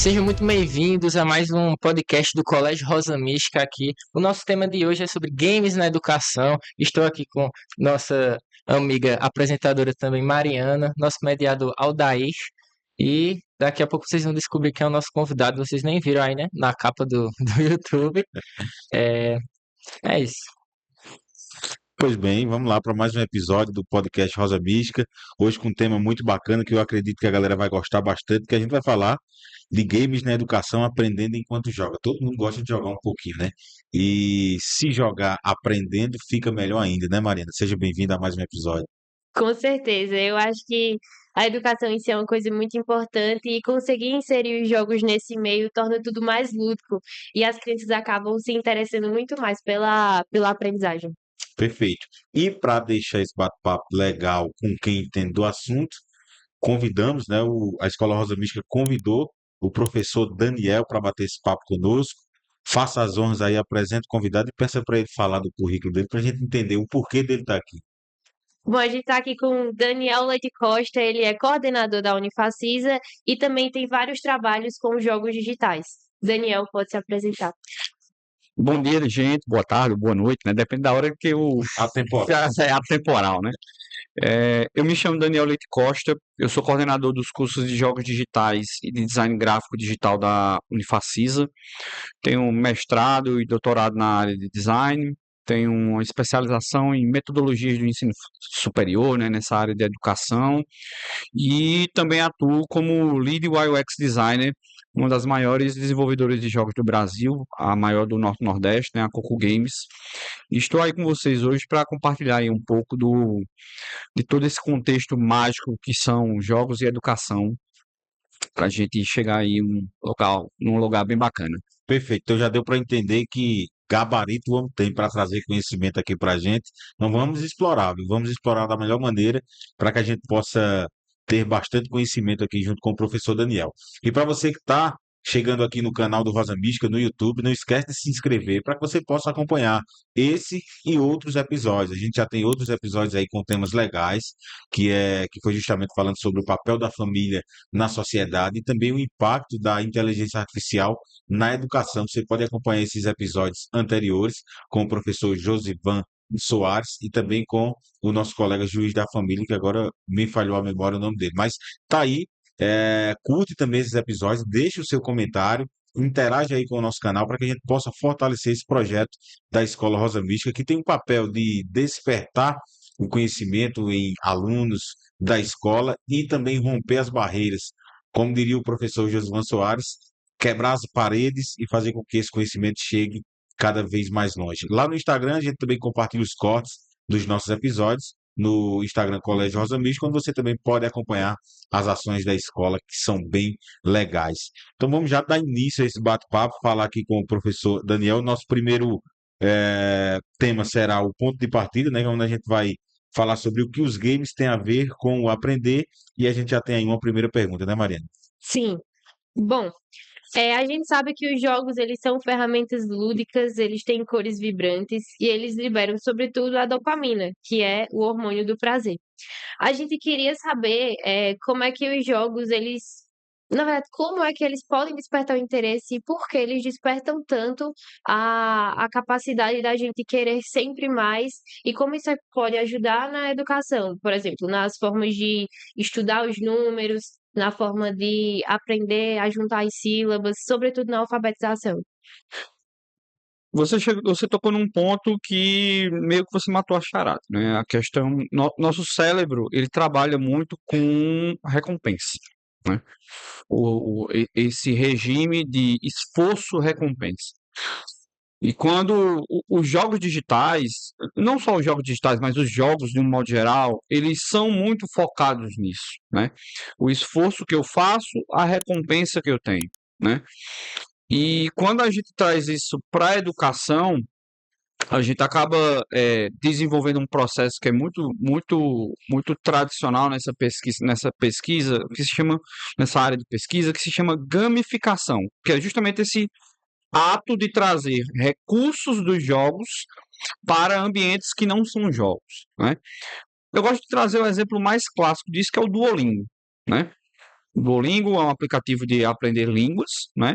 Sejam muito bem-vindos a mais um podcast do Colégio Rosa Mística aqui. O nosso tema de hoje é sobre games na educação. Estou aqui com nossa amiga apresentadora também, Mariana, nosso mediador Aldair. E daqui a pouco vocês vão descobrir quem é o nosso convidado. Vocês nem viram aí, né? Na capa do YouTube. É, é isso. Pois bem, vamos lá para mais um episódio do podcast Rosa Mística. Hoje com um tema muito bacana que eu acredito que a galera vai gostar bastante, que a gente vai falar de games na educação, aprendendo enquanto joga. Todo mundo gosta de jogar um pouquinho, né? E se jogar aprendendo, fica melhor ainda, né, Mariana? Seja bem-vinda a mais um episódio. Com certeza, eu acho que a educação em si é uma coisa muito importante e conseguir inserir os jogos nesse meio torna tudo mais lúdico e as crianças acabam se interessando muito mais pela aprendizagem. Perfeito. E para deixar esse bate-papo legal com quem entende do assunto, convidamos, né, a Escola Rosa Mística convidou o professor Daniel para bater esse papo conosco. Faça as honras aí, apresente o convidado e peça para ele falar do currículo dele, para a gente entender o porquê dele estar aqui. Bom, a gente está aqui com o Daniel Leite Costa, ele é coordenador da Unifacisa e também tem vários trabalhos com jogos digitais. Daniel, pode se apresentar. Bom dia, gente. Boa tarde, boa noite, né? Depende da hora que o... Atemporal. É atemporal, né? Eu me chamo Daniel Leite Costa, eu sou coordenador dos cursos de jogos digitais e de design gráfico digital da Unifacisa. Tenho mestrado e doutorado na área de design, tenho uma especialização em metodologias do ensino superior, né, nessa área de educação, e também atuo como Lead UI UX Designer, uma das maiores desenvolvedoras de jogos do Brasil, a maior do Norte-Nordeste, né, a Coco Games. E estou aí com vocês hoje para compartilhar aí um pouco de todo esse contexto mágico que são jogos e educação, para a gente chegar aí num lugar bem bacana. Perfeito. Então já deu para entender que gabarito o homem tem para trazer conhecimento aqui para a gente. Não vamos explorar, viu? Vamos explorar da melhor maneira para que a gente possa ter bastante conhecimento aqui junto com o professor Daniel. E para você que está chegando aqui no canal do Rosa Mística no YouTube, não esquece de se inscrever para que você possa acompanhar esse e outros episódios. A gente já tem outros episódios aí com temas legais, que foi justamente falando sobre o papel da família na sociedade e também o impacto da inteligência artificial na educação. Você pode acompanhar esses episódios anteriores com o professor Josivan Soares e também com o nosso colega juiz da família, que agora me falhou a memória o nome dele. Mas tá aí, curte também esses episódios, deixe o seu comentário, interage aí com o nosso canal para que a gente possa fortalecer esse projeto da Escola Rosa Mística, que tem um papel de despertar o conhecimento em alunos da escola e também romper as barreiras, como diria o professor Josivan Soares, quebrar as paredes e fazer com que esse conhecimento chegue cada vez mais longe. Lá no Instagram, a gente também compartilha os cortes dos nossos episódios, no Instagram Colégio Rosa Mística, onde você também pode acompanhar as ações da escola, que são bem legais. Então vamos já dar início a esse bate-papo, falar aqui com o professor Daniel. Nosso primeiro tema será o ponto de partida, né, onde a gente vai falar sobre o que os games têm a ver com o aprender, e a gente já tem aí uma primeira pergunta, né, Mariana? Sim. Bom, a gente sabe que os jogos, eles são ferramentas lúdicas, eles têm cores vibrantes e eles liberam, sobretudo, a dopamina, que é o hormônio do prazer. A gente queria saber como é que os jogos, na verdade, como é que eles podem despertar o interesse e por que eles despertam tanto a capacidade da gente querer sempre mais e como isso pode ajudar na educação, por exemplo, nas formas de estudar os números, na forma de aprender a juntar as sílabas, sobretudo na alfabetização. Você tocou num ponto que meio que você matou a charada, né? A questão, nosso cérebro, ele trabalha muito com recompensa, né? Esse regime de esforço-recompensa. E quando os jogos digitais, não só os jogos digitais, mas os jogos de um modo geral, eles são muito focados nisso, né? O esforço que eu faço, a recompensa que eu tenho, né? E quando a gente traz isso para a educação, a gente acaba desenvolvendo um processo que é muito tradicional nessa pesquisa, que se chama, nessa área de pesquisa, que se chama gamificação, que é justamente esse ato de trazer recursos dos jogos para ambientes que não são jogos, né? Eu gosto de trazer o exemplo mais clássico disso, que é o Duolingo, né? O Duolingo é um aplicativo de aprender línguas, né?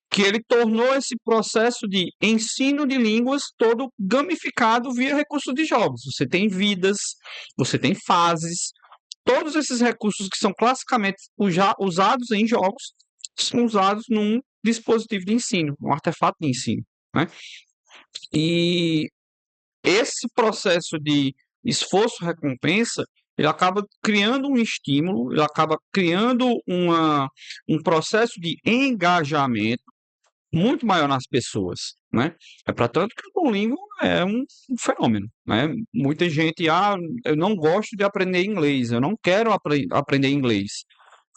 Que ele tornou esse processo de ensino de línguas todo gamificado via recursos de jogos. Você tem vidas, você tem fases, todos esses recursos que são classicamente usados em jogos são usados num dispositivo de ensino, um artefato de ensino, né? E esse processo de esforço-recompensa, ele acaba criando um estímulo, ele acaba criando um processo de engajamento muito maior nas pessoas, né? É para tanto que o Duolingo é um fenômeno, né? Muita gente, eu não gosto de aprender inglês, eu não quero aprender inglês.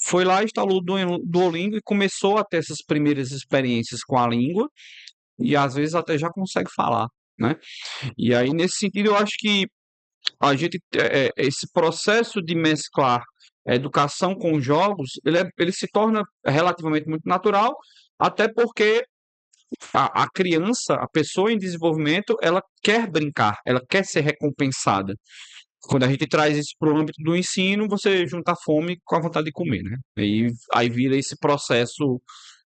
Foi lá, instalou o Duolingo e começou a ter essas primeiras experiências com a língua e às vezes até já consegue falar, né? E aí, nesse sentido, eu acho que esse processo de mesclar a educação com jogos, ele se torna relativamente muito natural, até porque a criança, a pessoa em desenvolvimento, ela quer brincar, ela quer ser recompensada. Quando a gente traz isso para o âmbito do ensino, você junta a fome com a vontade de comer, né? Aí vira esse processo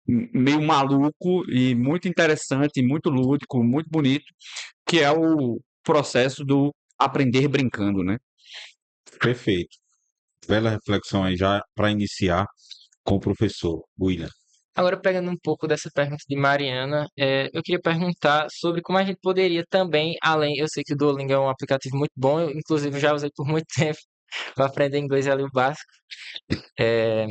meio maluco e muito interessante, muito lúdico, muito bonito, que é o processo do aprender brincando, né? Perfeito. Bela reflexão aí já para iniciar com o professor William. Agora, pegando um pouco dessa pergunta de Mariana, eu queria perguntar sobre como a gente poderia também, além, eu sei que o Duolingo é um aplicativo muito bom, eu inclusive já usei por muito tempo para aprender inglês ali o básico, é,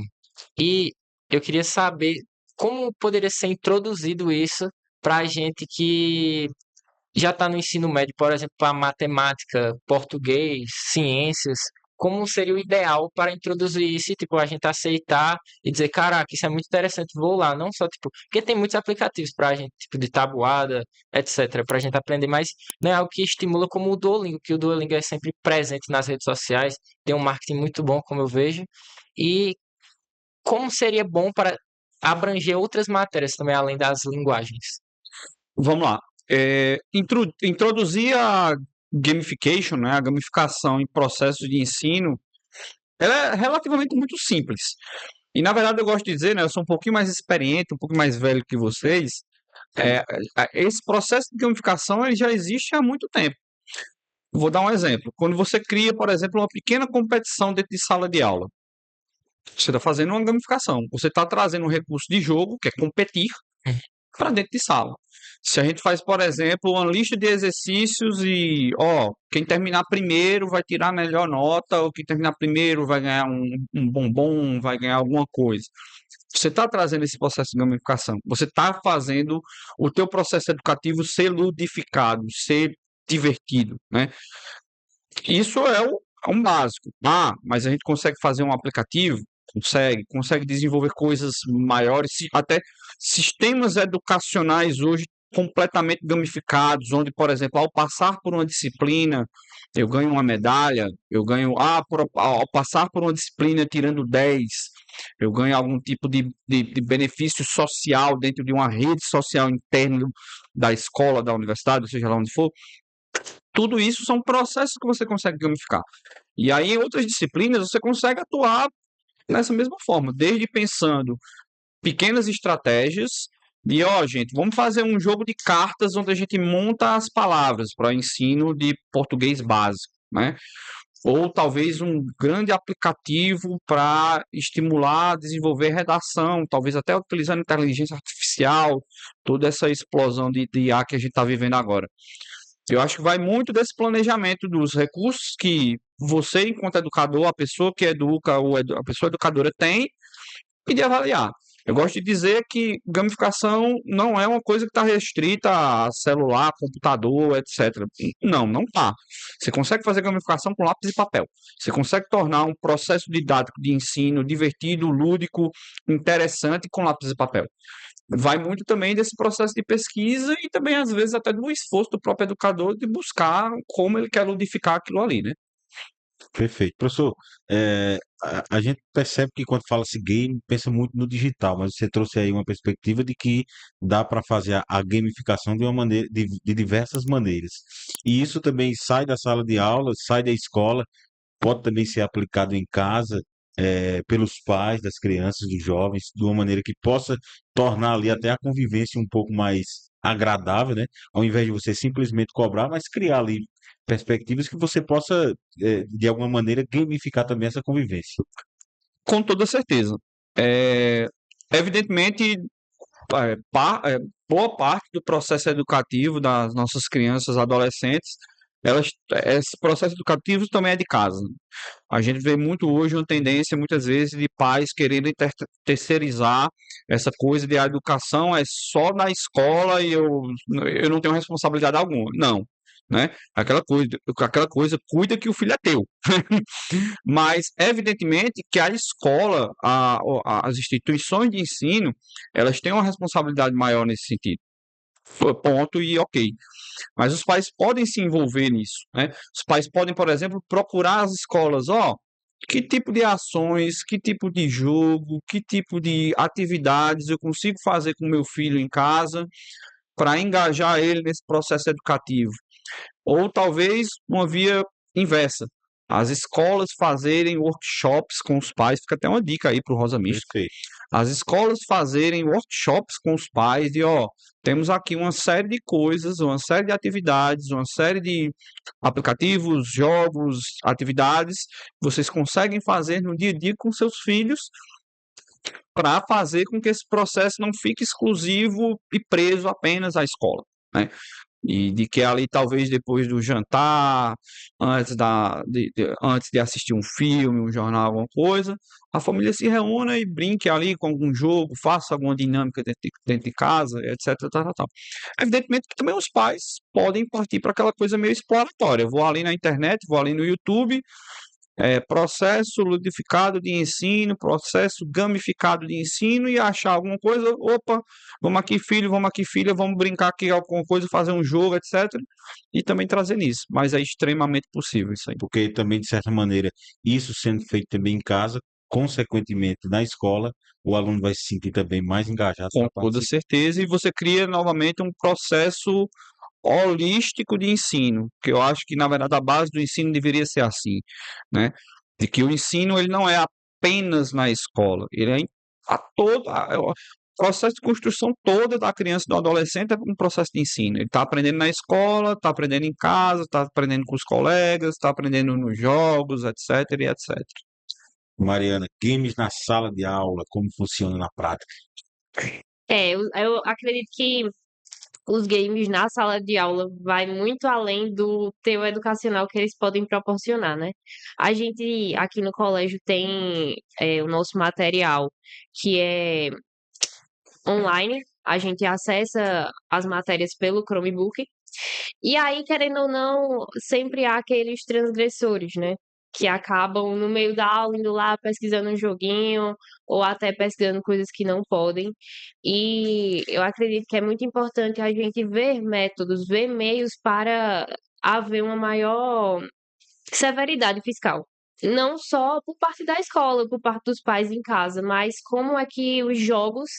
e eu queria saber como poderia ser introduzido isso para a gente que já está no ensino médio, por exemplo, para matemática, português, ciências, como seria o ideal para introduzir isso e, tipo, a gente aceitar e dizer, caraca, isso é muito interessante, vou lá, não só, tipo, porque tem muitos aplicativos para a gente, tipo, de tabuada, etc, para a gente aprender, mas não é algo que estimula como o Duolingo, que o Duolingo é sempre presente nas redes sociais, tem um marketing muito bom, como eu vejo, e como seria bom para abranger outras matérias também, além das linguagens. Vamos lá. Introduzir a gamification, né, a gamificação em processos de ensino, ela é relativamente muito simples. E, na verdade, eu gosto de dizer, né, eu sou um pouquinho mais experiente, um pouco mais velho que vocês, é, esse processo de gamificação ele já existe há muito tempo. Vou dar um exemplo. Quando você cria, por exemplo, uma pequena competição dentro de sala de aula, você está fazendo uma gamificação. Você está trazendo um recurso de jogo, que é competir, para dentro de sala. Se a gente faz, por exemplo, uma lista de exercícios e, quem terminar primeiro vai tirar a melhor nota, ou quem terminar primeiro vai ganhar um bombom, vai ganhar alguma coisa. Você está trazendo esse processo de gamificação. Você está fazendo o teu processo educativo ser ludificado, ser divertido, né? Isso é um básico. Mas a gente consegue fazer um aplicativo? Consegue desenvolver coisas maiores, até sistemas educacionais hoje completamente gamificados, onde, por exemplo, ao passar por uma disciplina, eu ganho uma medalha, eu ganho, ao passar por uma disciplina tirando 10, eu ganho algum tipo de benefício social dentro de uma rede social interna da escola, da universidade, ou seja lá onde for. Tudo isso são processos que você consegue gamificar. E aí, em outras disciplinas, você consegue atuar nessa mesma forma, desde pensando pequenas estratégias de, gente, vamos fazer um jogo de cartas onde a gente monta as palavras para ensino de português básico, né? Ou talvez um grande aplicativo para estimular, desenvolver redação, talvez até utilizando inteligência artificial, toda essa explosão de IA que a gente está vivendo agora. Eu acho que vai muito desse planejamento dos recursos que você, enquanto educador, a pessoa que educa, a pessoa educadora tem, e de avaliar. Eu gosto de dizer que gamificação não é uma coisa que está restrita a celular, computador, etc. Não está. Você consegue fazer gamificação com lápis e papel. Você consegue tornar um processo didático de ensino divertido, lúdico, interessante com lápis e papel. Vai muito também desse processo de pesquisa e também, às vezes, até do esforço do próprio educador de buscar como ele quer ludificar aquilo ali, né? Perfeito. Professor, a gente percebe que quando fala-se game, pensa muito no digital, mas você trouxe aí uma perspectiva de que dá para fazer a gamificação de uma maneira, de diversas maneiras. E isso também sai da sala de aula, sai da escola, pode também ser aplicado em casa, pelos pais das crianças, dos jovens, de uma maneira que possa tornar ali até a convivência um pouco mais agradável, né? Ao invés de você simplesmente cobrar, mas criar ali perspectivas que você possa, de alguma maneira, gamificar também essa convivência. Com toda certeza. Evidentemente, boa parte do processo educativo das nossas crianças, adolescentes, esse processo educativo também é de casa. A gente vê muito hoje uma tendência, muitas vezes, de pais quererem terceirizar essa coisa de a educação é só na escola e eu não tenho responsabilidade alguma. Não, né? Aquela coisa, cuida que o filho é teu. Mas, evidentemente, que a escola, as instituições de ensino, elas têm uma responsabilidade maior nesse sentido. Ponto e ok. Mas os pais podem se envolver nisso, né? Os pais podem, por exemplo, procurar as escolas, que tipo de ações, que tipo de jogo, que tipo de atividades eu consigo fazer com meu filho em casa para engajar ele nesse processo educativo. Ou talvez uma via inversa. As escolas fazerem workshops com os pais, fica até uma dica aí para o Rosa Mística. Perfeito. As escolas fazerem workshops com os pais de, temos aqui uma série de coisas, uma série de atividades, uma série de aplicativos, jogos, atividades que vocês conseguem fazer no dia a dia com seus filhos para fazer com que esse processo não fique exclusivo e preso apenas à escola, né? E de que ali talvez depois do jantar, antes de assistir um filme, um jornal, alguma coisa, a família se reúna e brinque ali com algum jogo, faça alguma dinâmica dentro de casa, etc. Tal, tal, tal. Evidentemente que também os pais podem partir para aquela coisa meio exploratória. Vou ali na internet, vou ali no YouTube, processo ludificado de ensino, processo gamificado de ensino e achar alguma coisa, opa, vamos aqui filho, vamos aqui filha, vamos brincar aqui alguma coisa, fazer um jogo, etc. E também trazer nisso, mas é extremamente possível isso aí. Porque também, de certa maneira, isso sendo feito também em casa, consequentemente na escola, o aluno vai se sentir também mais engajado Com para toda participar. certeza, e você cria novamente um processo holístico de ensino, que eu acho que na verdade a base do ensino deveria ser assim, né? De que o ensino ele não é apenas na escola, ele é o processo de construção toda da criança e do adolescente é um processo de ensino. Ele está aprendendo na escola, está aprendendo em casa, está aprendendo com os colegas, está aprendendo nos jogos, etc, e etc. Mariana, games na sala de aula, como funciona na prática? Eu acredito que os games na sala de aula vai muito além do teu educacional que eles podem proporcionar, né? A gente aqui no colégio tem o nosso material que é online, a gente acessa as matérias pelo Chromebook, e aí, querendo ou não, sempre há aqueles transgressores, né? Que acabam no meio da aula indo lá pesquisando um joguinho ou até pesquisando coisas que não podem. E eu acredito que é muito importante a gente ver métodos, ver meios para haver uma maior severidade fiscal. Não só por parte da escola, por parte dos pais em casa, mas como é que os jogos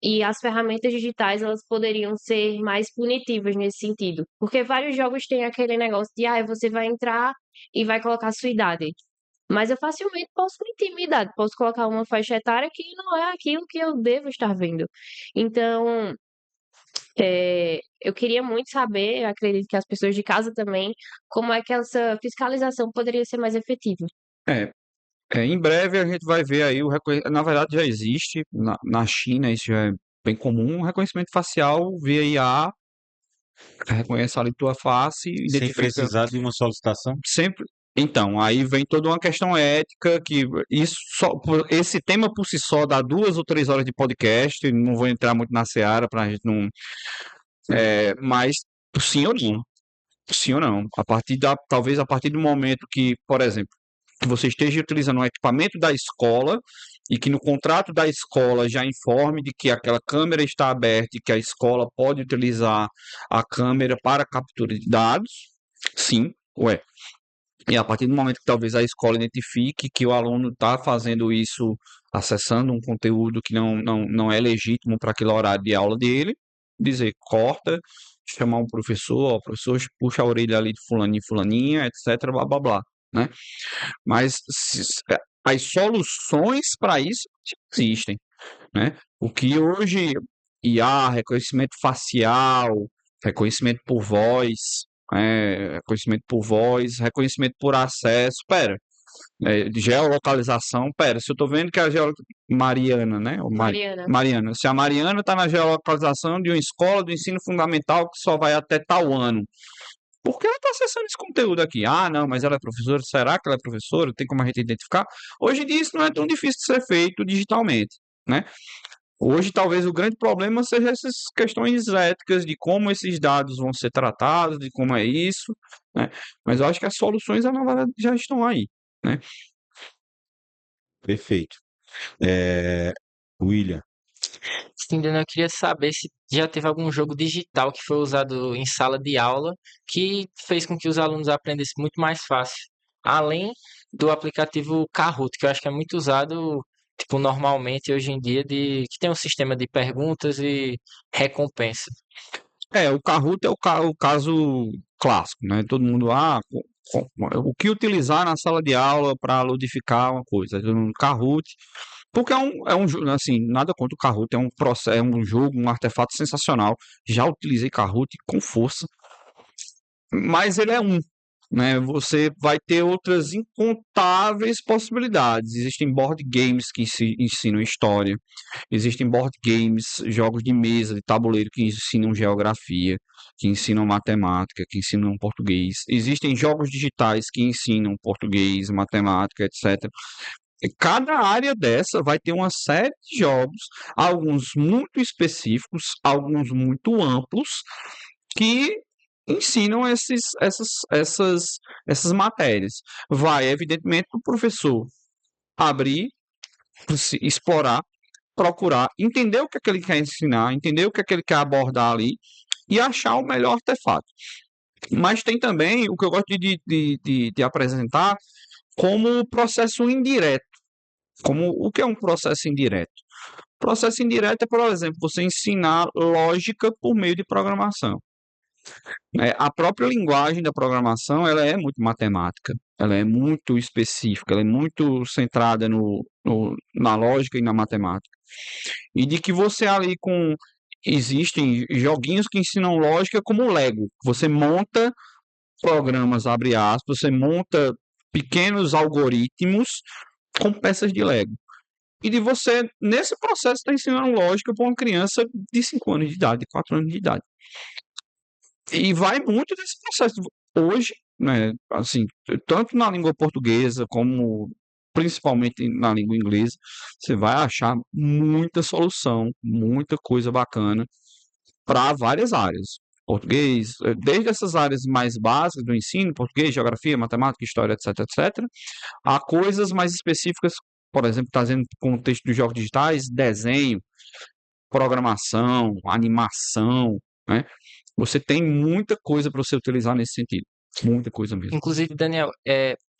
e as ferramentas digitais elas poderiam ser mais punitivas nesse sentido. Porque vários jogos têm aquele negócio de, você vai entrar e vai colocar a sua idade. Mas eu facilmente posso mentir minha idade, posso colocar uma faixa etária que não é aquilo que eu devo estar vendo. Então, eu queria muito saber, eu acredito que as pessoas de casa também, como é que essa fiscalização poderia ser mais efetiva. É, em breve a gente vai ver aí na verdade já existe na China, isso já é bem comum, o reconhecimento facial via IA, reconhece ali tua face, Sem identifica precisar de uma solicitação? sempre. Então, aí vem toda uma questão ética que esse tema por si só dá 2 ou 3 horas de podcast, não vou entrar muito na seara para a gente não, mas sim ou não, sim ou não. Talvez a partir do momento que, por exemplo, que você esteja utilizando um equipamento da escola e que no contrato da escola já informe de que aquela câmera está aberta e que a escola pode utilizar a câmera para captura de dados, sim, ué. E a partir do momento que talvez a escola identifique que o aluno está fazendo isso, acessando um conteúdo que não é legítimo para aquele horário de aula dele, dizer corta, chamar um professor, o professor puxa a orelha ali de fulaninho e fulaninha, etc, blá blá blá, né? Mas as soluções para isso existem, né? O que hoje IA, reconhecimento facial, reconhecimento por voz, reconhecimento por acesso, de geolocalização, se eu estou vendo que Mariana, né? Mariana. Mariana, se a Mariana está na geolocalização de uma escola do ensino fundamental que só vai até tal ano, por que ela está acessando esse conteúdo aqui? Ah, não, mas ela é professora, será que ela é professora? Tem como a gente identificar? Hoje em dia isso não é tão difícil de ser feito digitalmente, né? Hoje, talvez o grande problema seja essas questões éticas de como esses dados vão ser tratados, de como é isso, né? Mas eu acho que as soluções, na verdade, já estão aí, né? Perfeito. William, Sim, Daniel, eu queria saber se já teve algum jogo digital que foi usado em sala de aula que fez com que os alunos aprendessem muito mais fácil. Além do aplicativo Kahoot, que eu acho que é muito usado, tipo, normalmente hoje em dia, que tem um sistema de perguntas e recompensa. O Kahoot é o caso clássico, né? Todo mundo, o que utilizar na sala de aula para ludificar uma coisa? Kahoot, porque é um jogo, assim, nada contra o Kahoot, é um processo, é um jogo, um artefato sensacional. Já utilizei Kahoot com força, mas ele é né? Você vai ter outras incontáveis possibilidades. Existem board games que ensinam história, existem board games, jogos de mesa, de tabuleiro que ensinam geografia, que ensinam matemática, que ensinam português. Existem jogos digitais que ensinam português, matemática, etc. E cada área dessa vai ter uma série de jogos, alguns muito específicos, alguns muito amplos, que ensinam essas matérias. Vai, evidentemente, o professor abrir, explorar, procurar, entender o que é que ele quer ensinar, entender o que é que ele quer abordar ali e achar o melhor artefato. Mas tem também o que eu gosto de apresentar como processo indireto. Como o que é um processo indireto? Processo indireto é, por exemplo, você ensinar lógica por meio de programação. A própria linguagem da programação ela é muito matemática, ela é muito específica, ela é muito centrada na lógica e na matemática. E de que você ali com. Existem joguinhos que ensinam lógica como Lego. Você monta programas, abre aspas, você monta pequenos algoritmos com peças de Lego. E de você, nesse processo, está ensinando lógica para uma criança de 5 anos de idade, de 4 anos de idade. E vai muito desse processo. Hoje, né, assim, tanto na língua portuguesa como principalmente na língua inglesa, você vai achar muita solução, muita coisa bacana para várias áreas. Português, desde essas áreas mais básicas do ensino, português, geografia, matemática, história, etc, etc, a coisas mais específicas, por exemplo, trazendo contexto dos jogos digitais, desenho, programação, animação, né? Você tem muita coisa para você utilizar nesse sentido. Muita coisa mesmo. Inclusive, Daniel,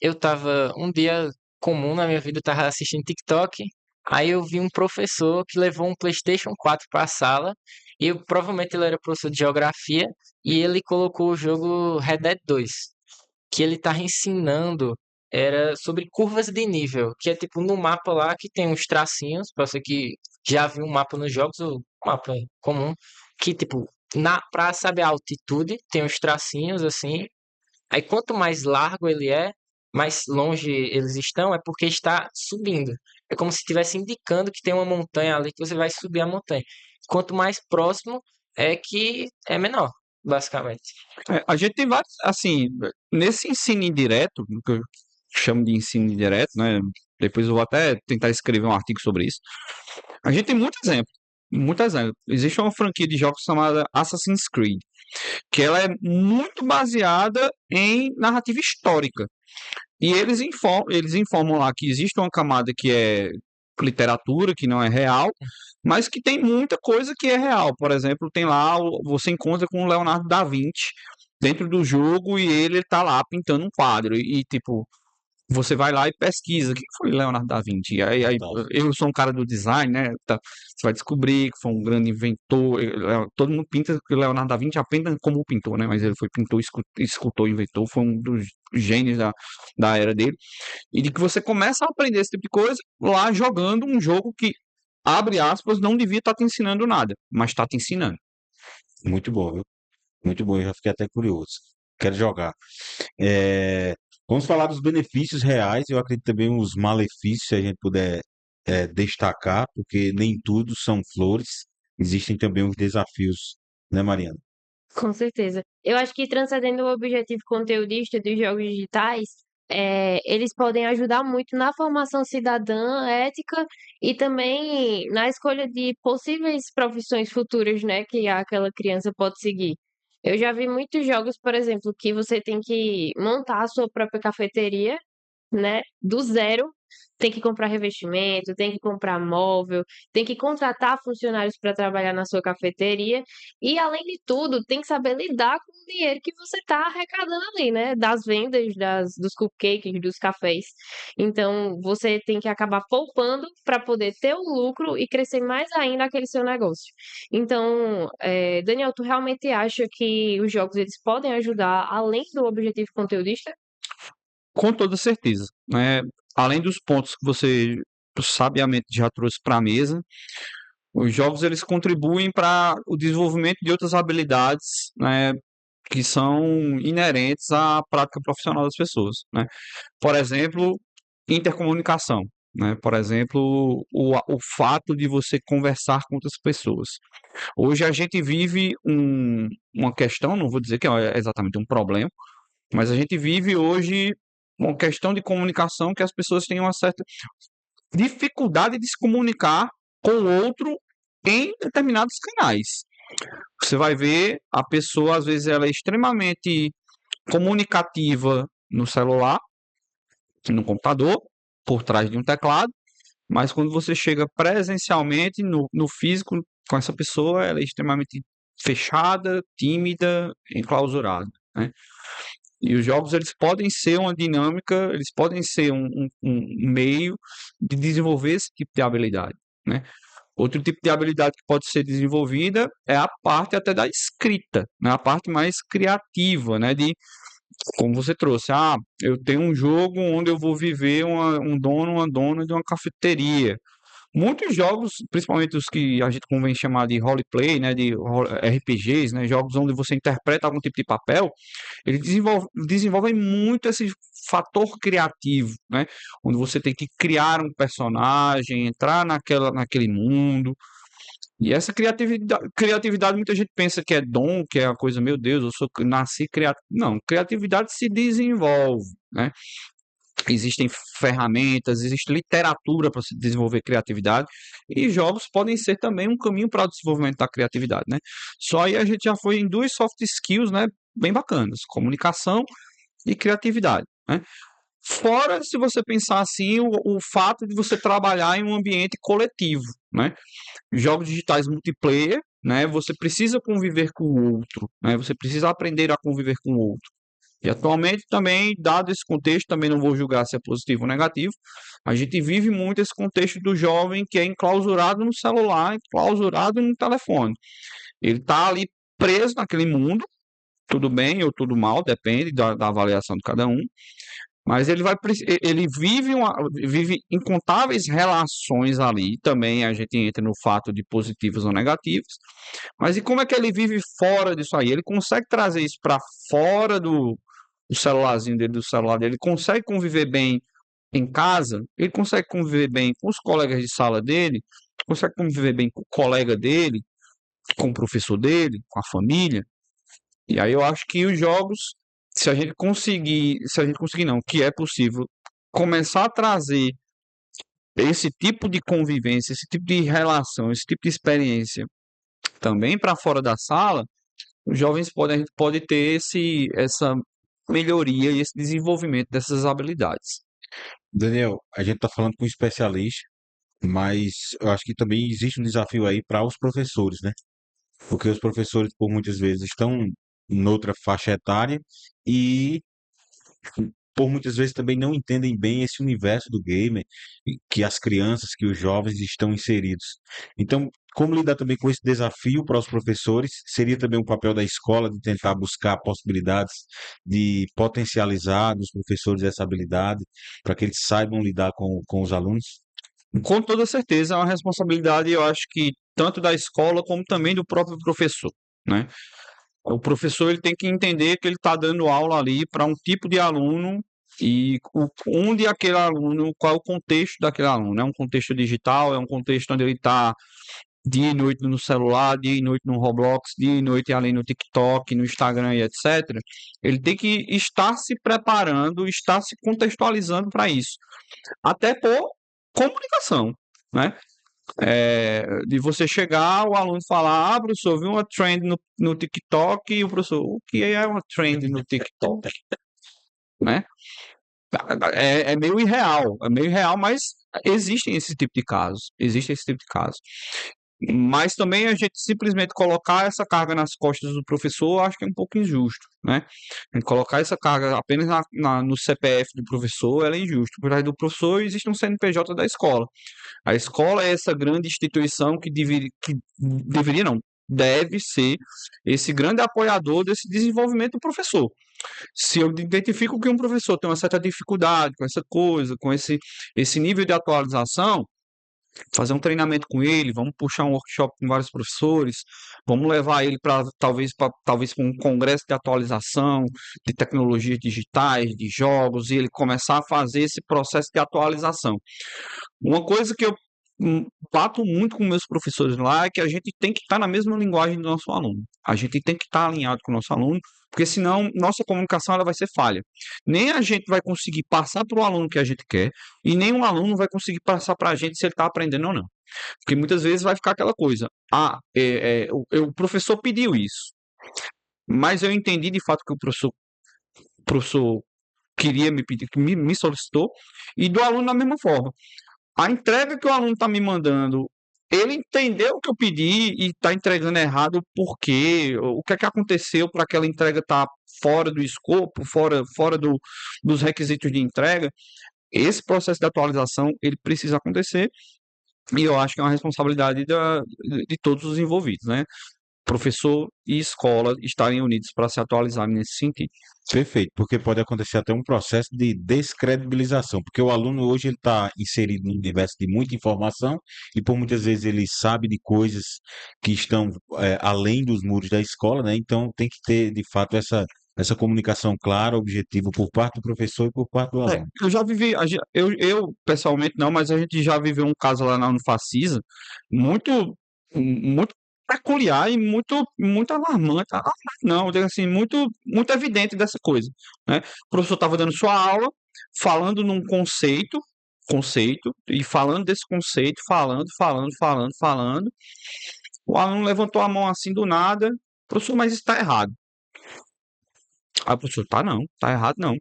eu tava um dia comum na minha vida, eu tava assistindo TikTok, aí eu vi um professor que levou um PlayStation 4 para a sala, e provavelmente ele era professor de geografia, e ele colocou o jogo Red Dead 2, que ele tava ensinando era sobre curvas de nível, que é tipo no mapa lá que tem uns tracinhos, para você que já viu um mapa nos jogos, o mapa comum, que tipo para saber a altitude tem uns tracinhos assim. Aí quanto mais largo ele é, mais longe eles estão, é porque está subindo. É como se estivesse indicando que tem uma montanha ali que você vai subir a montanha. Quanto mais próximo, é que é menor, basicamente. A gente tem vários, assim, nesse ensino indireto, que eu chamo de ensino indireto, né? Depois eu vou até tentar escrever um artigo sobre isso. A gente tem muito exemplo. Muito exemplo. Existe uma franquia de jogos chamada Assassin's Creed, que ela é muito baseada em narrativa histórica. E eles informam lá que existe uma camada que é literatura, que não é real, mas que tem muita coisa que é real. Por exemplo, tem lá, você encontra com o Leonardo da Vinci dentro do jogo e ele tá lá pintando um quadro. E tipo, você vai lá e pesquisa o que foi Leonardo da Vinci. Aí Fantástico. eu sou um cara do design, né? Você vai descobrir que foi um grande inventor. Todo mundo pinta que o Leonardo da Vinci apenas como pintor, né? Mas ele foi pintor, escultor, inventor, foi um dos gênios da era dele. E de que você começa a aprender esse tipo de coisa lá jogando um jogo que, abre aspas, não devia estar te ensinando nada, mas está te ensinando. Muito bom, viu? Muito bom, eu já fiquei até curioso. Quero jogar. É, vamos falar dos benefícios reais, eu acredito também os malefícios, se a gente puder destacar, porque nem tudo são flores, existem também os desafios, né, Mariana? Com certeza. Eu acho que transcendendo o objetivo conteudista dos jogos digitais, eles podem ajudar muito na formação cidadã, ética e também na escolha de possíveis profissões futuras, né, que aquela criança pode seguir. Eu já vi muitos jogos, por exemplo, que você tem que montar a sua própria cafeteria, né, do zero, tem que comprar revestimento, tem que comprar móvel, tem que contratar funcionários para trabalhar na sua cafeteria e, além de tudo, tem que saber lidar com o dinheiro que você está arrecadando ali, né, das vendas, dos cupcakes, dos cafés. Então, você tem que acabar poupando para poder ter o lucro e crescer mais ainda aquele seu negócio. Então, Daniel, tu realmente acha que os jogos eles podem ajudar além do objetivo conteudista? Com toda certeza, né? Além dos pontos que você sabiamente já trouxe para a mesa, os jogos eles contribuem para o desenvolvimento de outras habilidades, né, que são inerentes à prática profissional das pessoas, né? Por exemplo, intercomunicação, né? Por exemplo, o fato de você conversar com outras pessoas. Hoje a gente vive uma questão, não vou dizer que é exatamente um problema, mas a gente vive hoje uma questão de comunicação que as pessoas têm uma certa dificuldade de se comunicar com o outro em determinados canais. Você vai ver a pessoa, às vezes, ela é extremamente comunicativa no celular, no computador, por trás de um teclado, mas quando você chega presencialmente, no físico, com essa pessoa, ela é extremamente fechada, tímida, enclausurada, né? E os jogos eles podem ser uma dinâmica, eles podem ser um meio de desenvolver esse tipo de habilidade, né? Outro tipo de habilidade que pode ser desenvolvida é a parte até da escrita, né? A parte mais criativa, né? De como você trouxe, eu tenho um jogo onde eu vou viver um dono, uma dona de uma cafeteria. Muitos jogos, principalmente os que a gente convém chamar de roleplay, né, de RPGs, né, jogos onde você interpreta algum tipo de papel, eles desenvolvem muito esse fator criativo, né, onde você tem que criar um personagem, entrar naquele mundo. E essa criatividade, muita gente pensa que é dom, que é uma coisa, meu Deus, nasci criativo. Não, criatividade se desenvolve, né? Existem ferramentas, existe literatura para se desenvolver criatividade e jogos podem ser também um caminho para o desenvolvimento da criatividade, né? Só aí a gente já foi em duas soft skills, né, bem bacanas, comunicação e criatividade, né? Fora, se você pensar assim, o fato de você trabalhar em um ambiente coletivo, né? Jogos digitais multiplayer, né? Você precisa conviver com o outro, né? Você precisa aprender a conviver com o outro. E atualmente também, dado esse contexto, também não vou julgar se é positivo ou negativo, a gente vive muito esse contexto do jovem que é enclausurado no celular, enclausurado no telefone. Ele está ali preso naquele mundo, tudo bem ou tudo mal, depende da avaliação de cada um, mas ele vive incontáveis relações ali, também a gente entra no fato de positivos ou negativos, mas e como é que ele vive fora disso aí? Ele consegue trazer isso para fora do celularzinho dele, do celular dele, ele consegue conviver bem em casa, ele consegue conviver bem com os colegas de sala dele, consegue conviver bem com o colega dele, com o professor dele, com a família. E aí eu acho que os jogos, se a gente conseguir não, que é possível, começar a trazer esse tipo de convivência, esse tipo de relação, esse tipo de experiência também para fora da sala, os jovens podem, a gente pode ter essa melhoria e esse desenvolvimento dessas habilidades. Daniel, a gente está falando com um especialista, mas eu acho que também existe um desafio aí para os professores, né? Porque os professores, por muitas vezes, estão noutra faixa etária e por muitas vezes também não entendem bem esse universo do gamer, que as crianças, que os jovens estão inseridos. Então, como lidar também com esse desafio para os professores? Seria também um papel da escola de tentar buscar possibilidades de potencializar nos professores essa habilidade, para que eles saibam lidar com os alunos? Com toda certeza, é uma responsabilidade, eu acho que tanto da escola como também do próprio professor, né? O professor ele tem que entender que ele está dando aula ali para um tipo de aluno e onde aquele aluno, qual é o contexto daquele aluno. É um contexto digital, é um contexto onde ele está dia e noite no celular, dia e noite no Roblox, dia e noite ali no TikTok, no Instagram e etc. Ele tem que estar se preparando, estar se contextualizando para isso. Até por comunicação, né? De você chegar, o aluno falar, professor, viu uma trend no TikTok, e o professor, o que é uma trend no TikTok? Né? É meio irreal, mas existem esse tipo de casos, existe esse tipo de caso. Mas também a gente simplesmente colocar essa carga nas costas do professor, eu acho que é um pouco injusto, né? A gente colocar essa carga apenas no CPF do professor, ela é injusto. Por trás do professor existe um CNPJ da escola. A escola é essa grande instituição que deveria não, deve ser esse grande apoiador desse desenvolvimento do professor. Se eu identifico que um professor tem uma certa dificuldade com essa coisa, com esse nível de atualização, fazer um treinamento com ele, vamos puxar um workshop com vários professores, vamos levar ele para talvez para um congresso de atualização de tecnologias digitais, de jogos, e ele começar a fazer esse processo de atualização. Uma coisa que eu bato muito com meus professores lá é que a gente tem que estar na mesma linguagem do nosso aluno. A gente tem que estar alinhado com o nosso aluno, porque senão nossa comunicação ela vai ser falha. Nem a gente vai conseguir passar para o aluno que a gente quer, e nem o aluno vai conseguir passar para a gente se ele está aprendendo ou não. Porque muitas vezes vai ficar aquela coisa: o professor pediu isso, mas eu entendi de fato que o professor queria me pedir, que me solicitou, e do aluno da mesma forma. A entrega que o aluno está me mandando, ele entendeu o que eu pedi e está entregando errado, por quê? O que é que aconteceu para aquela entrega estar fora do escopo, fora dos requisitos de entrega? Esse processo de atualização, ele precisa acontecer, e eu acho que é uma responsabilidade de todos os envolvidos, né? Professor e escola estarem unidos para se atualizarem nesse sentido. Perfeito, porque pode acontecer até um processo de descredibilização, porque o aluno hoje ele está inserido num universo de muita informação e por muitas vezes ele sabe de coisas que estão além dos muros da escola, né? Então tem que ter de fato essa comunicação clara, objetiva por parte do professor e por parte do aluno. Eu já vivi, eu pessoalmente não, mas a gente já viveu um caso lá na Unifacisa muito peculiar e muito alarmante. Alarmante não, eu digo assim, muito evidente dessa coisa, né? O professor estava dando sua aula, falando num conceito, e falando desse conceito, falando. O aluno levantou a mão assim do nada, professor, mas isso está errado. Aí o professor, tá errado não.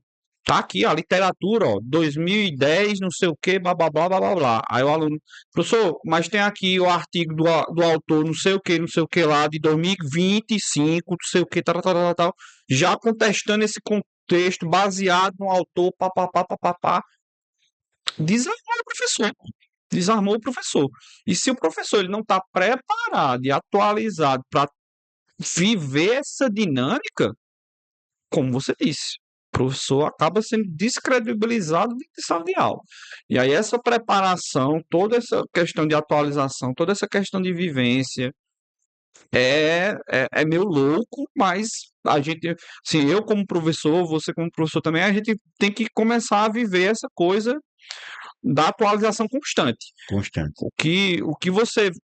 Tá aqui, a literatura, ó, 2010, não sei o que, blá, blá, blá, blá, blá, blá. Aí o aluno, professor, mas tem aqui o artigo do autor, não sei o que lá, de 2025, não sei o que, tal, tal, tal, tal, já contestando esse contexto baseado no autor, papapá, papapá. Desarmou o professor. Desarmou o professor. E se o professor ele não está preparado e atualizado para viver essa dinâmica, como você disse, o professor acaba sendo descredibilizado de sala de aula. E aí essa preparação, toda essa questão de atualização, toda essa questão de vivência é meio louco, mas a gente, assim, eu como professor, você como professor também, a gente tem que começar a viver essa coisa da atualização constante. Constante.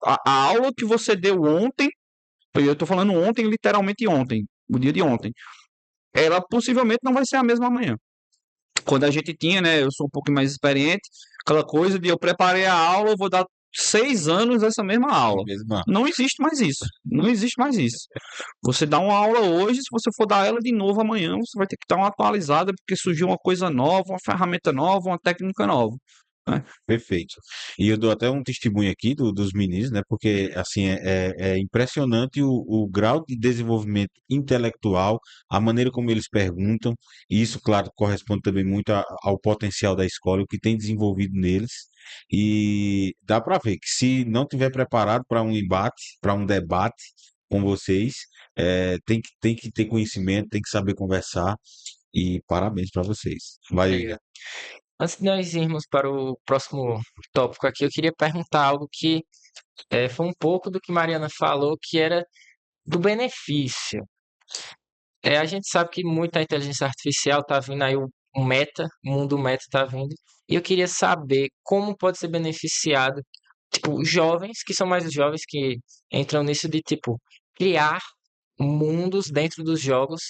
A aula que você deu ontem, eu estou falando ontem, literalmente ontem, o dia de ontem, ela possivelmente não vai ser a mesma amanhã. Quando a gente tinha, né, eu sou um pouco mais experiente, aquela coisa de eu preparei a aula, eu vou dar 6 anos essa mesma aula. Não existe mais isso. Não existe mais isso. Você dá uma aula hoje, se você for dar ela de novo amanhã, você vai ter que dar uma atualizada, porque surgiu uma coisa nova, uma ferramenta nova, uma técnica nova. Perfeito. E eu dou até um testemunho aqui dos meninos, né? Porque assim é impressionante o grau de desenvolvimento intelectual, a maneira como eles perguntam, e isso, claro, corresponde também muito ao potencial da escola, o que tem desenvolvido neles. E dá para ver que se não tiver preparado para um embate, para um debate com vocês, tem que ter conhecimento, tem que saber conversar. E parabéns para vocês. Vai, Igor. Obrigado. Antes de nós irmos para o próximo tópico aqui, eu queria perguntar algo que foi um pouco do que Mariana falou, que era do benefício. A gente sabe que muita inteligência artificial está vindo aí, o meta, o mundo meta está vindo, e eu queria saber como pode ser beneficiado, tipo, jovens, que são mais jovens, que entram nisso de, tipo, criar mundos dentro dos jogos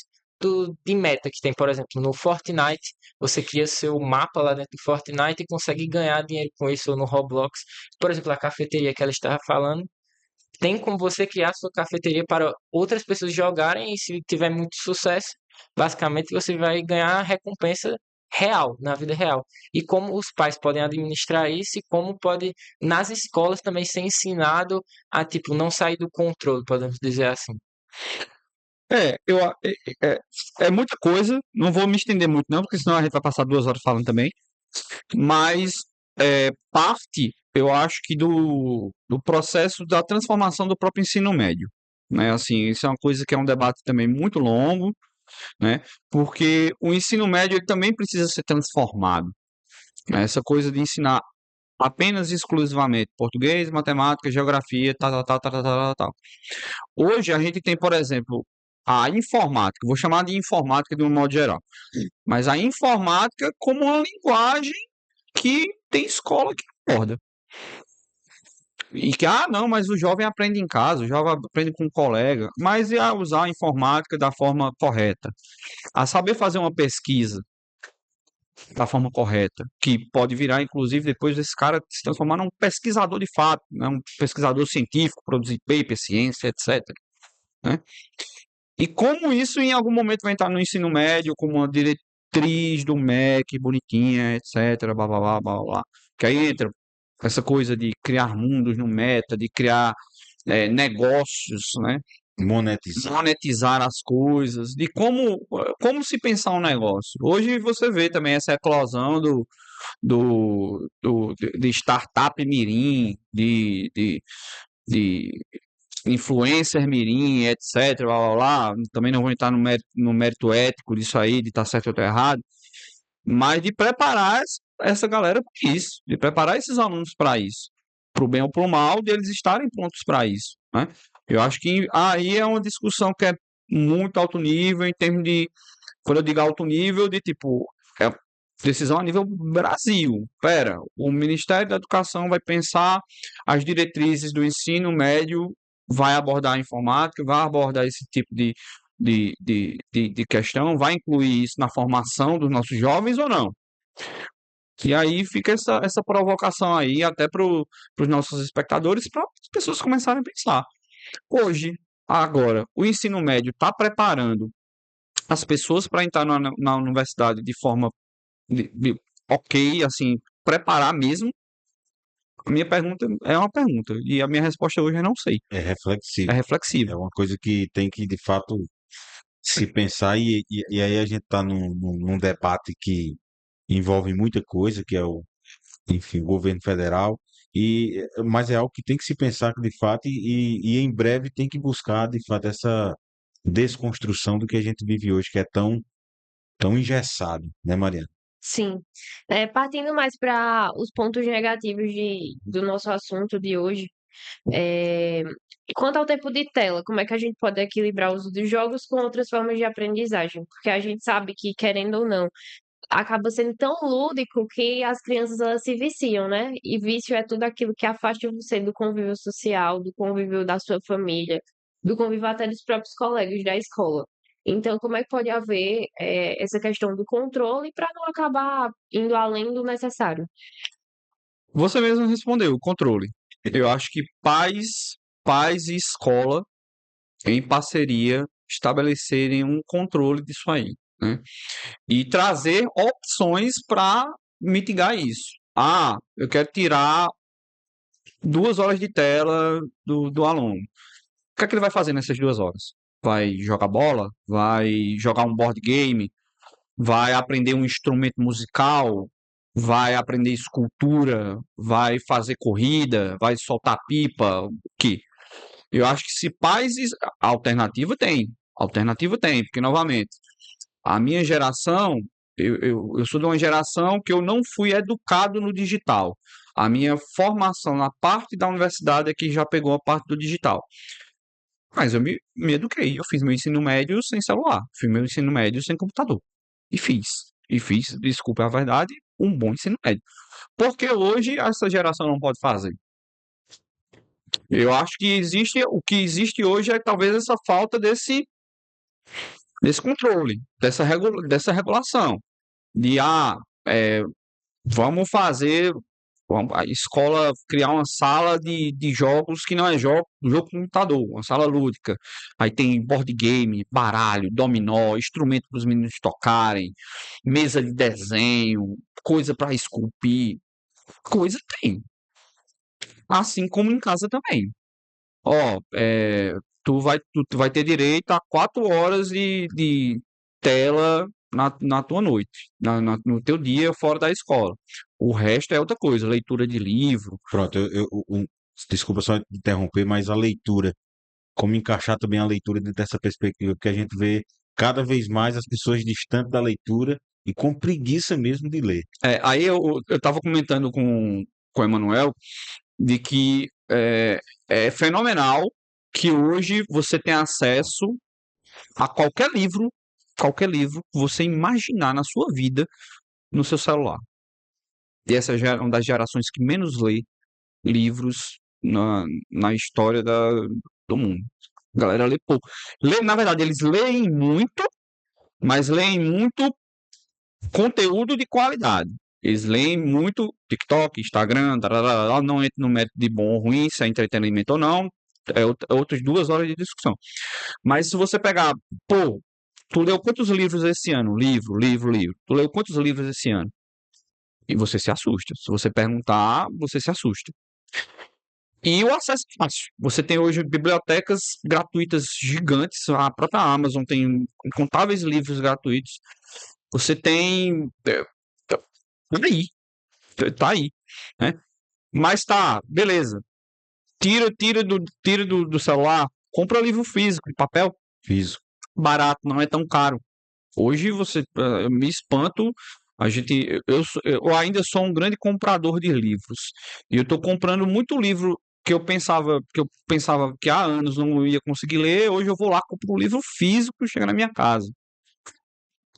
de meta que tem, por exemplo, no Fortnite, você cria seu mapa lá dentro do Fortnite e consegue ganhar dinheiro com isso, ou no Roblox. Por exemplo, a cafeteria que ela estava falando, tem como você criar sua cafeteria para outras pessoas jogarem e se tiver muito sucesso, basicamente você vai ganhar recompensa real, na vida real. E como os pais podem administrar isso e como pode nas escolas também ser ensinado a tipo não sair do controle, podemos dizer assim. É, eu, a- é, é muita coisa, não vou me estender muito não, porque senão a gente vai passar 2 horas falando também, mas parte, eu acho que do processo da transformação do próprio ensino médio, né? Assim, isso é uma coisa que é um debate também muito longo, né? Porque o ensino médio ele também precisa ser transformado, né? Essa coisa de ensinar apenas e exclusivamente português, matemática, geografia, tal, tal, tal, tal, tal, tal, tal. Hoje a gente tem, por exemplo, a informática, vou chamar de informática de um modo geral, mas a informática como uma linguagem que tem escola que aborda. E que, não, mas o jovem aprende em casa, o jovem aprende com um colega, mas e a usar a informática da forma correta? A saber fazer uma pesquisa da forma correta, que pode virar, inclusive, depois desse cara se transformar num pesquisador de fato, né? Um pesquisador científico, produzir paper, ciência, etc. Né? E como isso em algum momento vai entrar no ensino médio como uma diretriz do MEC, bonitinha, etc, blá, blá, blá, blá, blá. Que aí entra essa coisa de criar mundos no meta, de criar negócios, né? Monetizar. Monetizar as coisas, de como se pensar um negócio. Hoje você vê também essa eclosão de startup mirim, de influencer mirim, etc, blá, blá, blá. Também não vou entrar no mérito ético disso aí, de estar certo ou estar errado, mas de preparar essa galera para isso, de preparar esses alunos para isso, para o bem ou para o mal, deles estarem prontos para isso, né? Eu acho que aí é uma discussão que é muito alto nível, em termos de, quando eu digo alto nível, de tipo, é decisão a nível Brasil. Pera, o Ministério da Educação vai pensar as diretrizes do ensino médio, vai abordar a informática, vai abordar esse tipo de questão, vai incluir isso na formação dos nossos jovens ou não? E aí fica essa provocação aí até para os nossos espectadores, para as pessoas começarem a pensar. Hoje, agora, o ensino médio está preparando as pessoas para entrar na universidade de forma ok, assim, preparar mesmo? A minha pergunta é uma pergunta, e a minha resposta hoje é não sei. É É reflexivo. reflexivo. É uma coisa que tem que, de fato, se pensar, e aí a gente está num debate que envolve muita coisa, que é enfim, o governo federal, mas é algo que tem que se pensar de fato, e em breve tem que buscar, de fato, essa desconstrução do que a gente vive hoje, que é tão engessado, né, Mariana? Sim. Partindo mais para os pontos negativos do nosso assunto de hoje, é, quanto ao tempo de tela, como é que a gente pode equilibrar o uso dos jogos com outras formas de aprendizagem? Porque a gente sabe que, querendo ou não, acaba sendo tão lúdico que as crianças elas se viciam, né? E vício é tudo aquilo que afasta você do convívio social, do convívio da sua família, do convívio até dos próprios colegas da escola. Então, como é que pode haver essa questão do controle para não acabar indo além do necessário? Você mesmo respondeu, o controle. Eu acho que pais e escola, em parceria, estabelecerem um controle disso aí, né? E trazer opções para mitigar isso. Eu quero tirar 2 horas de tela do aluno. O que é que ele vai fazer nessas 2 horas? Vai jogar bola? Vai jogar um board game? Vai aprender um instrumento musical? Vai aprender escultura? Vai fazer corrida? Vai soltar pipa? O quê? Eu acho que se pais. Alternativa tem. Alternativa tem, porque, novamente, a minha geração, eu sou de uma geração que eu não fui educado no digital. A minha formação na parte da universidade é que já pegou a parte do digital. Mas eu me eduquei. Eu fiz meu ensino médio sem celular. Fiz meu ensino médio sem computador. E fiz. E fiz, desculpa a verdade, um bom ensino médio. Porque hoje essa geração não pode fazer. Eu acho que o que existe hoje é talvez essa falta desse controle, dessa regulação. De, vamos fazer a escola criar uma sala de jogos que não é jogo de computador, uma sala lúdica. Aí tem board game, baralho, dominó, instrumento para os meninos tocarem, mesa de desenho, coisa para esculpir. Coisa tem. Assim como em casa também. Ó, tu vai ter direito a 4 horas de tela na tua noite, no teu dia fora da escola. O resto é outra coisa, leitura de livro. Pronto, desculpa só interromper, mas a leitura, como encaixar também a leitura dentro dessa perspectiva, porque a gente vê cada vez mais as pessoas distantes da leitura e com preguiça mesmo de ler. Aí eu tava comentando com o Emanuel de que é fenomenal que hoje você tem acesso a qualquer livro que você imaginar na sua vida no seu celular. E essa é uma das gerações que menos lê livros na história do mundo. A galera lê pouco. Na verdade, eles leem muito, mas leem muito conteúdo de qualidade. Eles leem muito TikTok, Instagram, tarará, não entra no método de bom ou ruim, se é entretenimento ou não. É outras 2 horas de discussão. Mas se você pegar, tu leu quantos livros esse ano? Livro. Tu leu quantos livros esse ano? E você se assusta. Se você perguntar, você se assusta. E o acesso é fácil. Você tem hoje bibliotecas gratuitas gigantes. A própria Amazon tem incontáveis livros gratuitos. Você tem. Tá aí. Tá aí. Né? Mas tá, beleza. Tira do celular. Compra livro físico, papel. Físico. Barato, não é tão caro. Hoje eu me espanto. Eu ainda sou um grande comprador de livros. E eu estou comprando muito livro que eu pensava que há anos não ia conseguir ler. Hoje eu vou lá, compro um livro físico e chega na minha casa.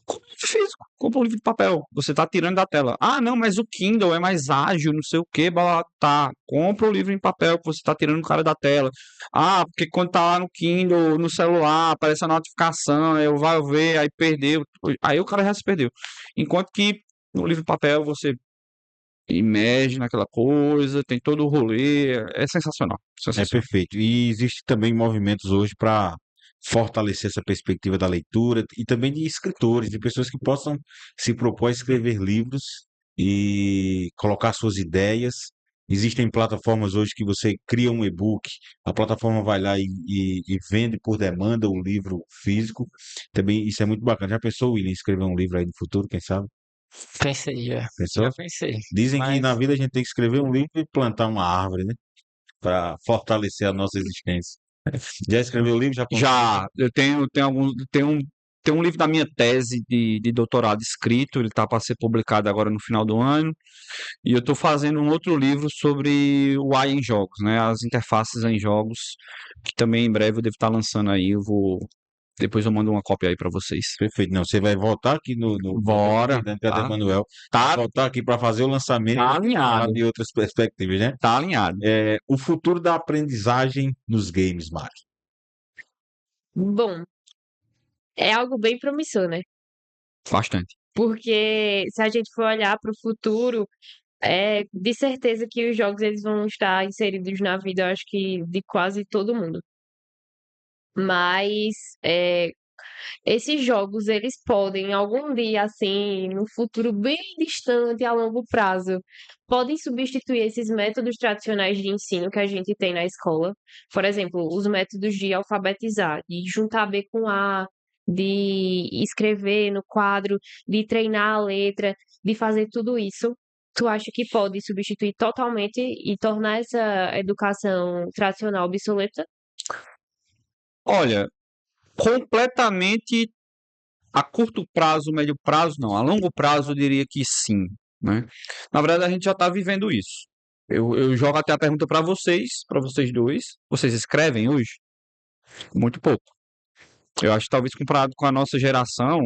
Compra um livro físico, compra um livro de papel. Você está tirando da tela. Ah, não, mas o Kindle é mais ágil, não sei o que. Tá, compra o livro em papel que você está tirando o cara da tela. Ah, porque quando tá lá no Kindle, no celular, aparece a notificação, eu vou ver, aí perdeu. Aí o cara já se perdeu. Enquanto que no livro de papel você imerge naquela coisa, tem todo o rolê, é sensacional. É Sensacional. perfeito. E existe também movimentos hoje para fortalecer essa perspectiva da leitura e também de escritores, de pessoas que possam se propor a escrever livros e colocar suas ideias. Existem plataformas hoje que você cria um e-book, a plataforma vai lá e vende por demanda o livro físico. Também isso é muito bacana. Já pensou, William, escrever um livro aí no futuro, quem sabe? Pensei já. Pensou? Já pensei. Dizem que Mas na vida a gente tem que escrever um livro e plantar uma árvore, né? Para fortalecer a nossa existência. Já escreveu o livro? Já pensou? Já, eu tem um livro da minha tese de doutorado escrito, ele está para ser publicado agora no final do ano, e eu estou fazendo um outro livro sobre o AI em jogos, né, as interfaces em jogos, que também em breve eu devo estar lançando aí, depois eu mando uma cópia aí para vocês. Perfeito. Não, você vai voltar aqui no Bora, Cadê tá, Manuel? tá, Voltar aqui para fazer o lançamento tá e falar alinhado, de outras perspectivas, né? tá alinhado. O futuro da aprendizagem nos games, Mari. Bom, é algo bem promissor, né? Bastante. Porque se a gente for olhar para o futuro, é de certeza que os jogos eles vão estar inseridos na vida, eu acho que de quase todo mundo. Mas Esses jogos, eles podem, algum dia, assim, no futuro bem distante, a longo prazo, podem substituir esses métodos tradicionais de ensino que a gente tem na escola. Por exemplo, os métodos de alfabetizar, de juntar B com A, de escrever no quadro, de treinar a letra, de fazer tudo isso. Tu acha que pode substituir totalmente e tornar essa educação tradicional obsoleta? Olha, completamente a curto prazo, médio prazo, não. A longo prazo, eu diria que sim, né? Na verdade, a gente já está vivendo isso. Eu jogo até a pergunta para vocês dois. Vocês escrevem hoje? Muito pouco. Eu acho que talvez comparado com a nossa geração,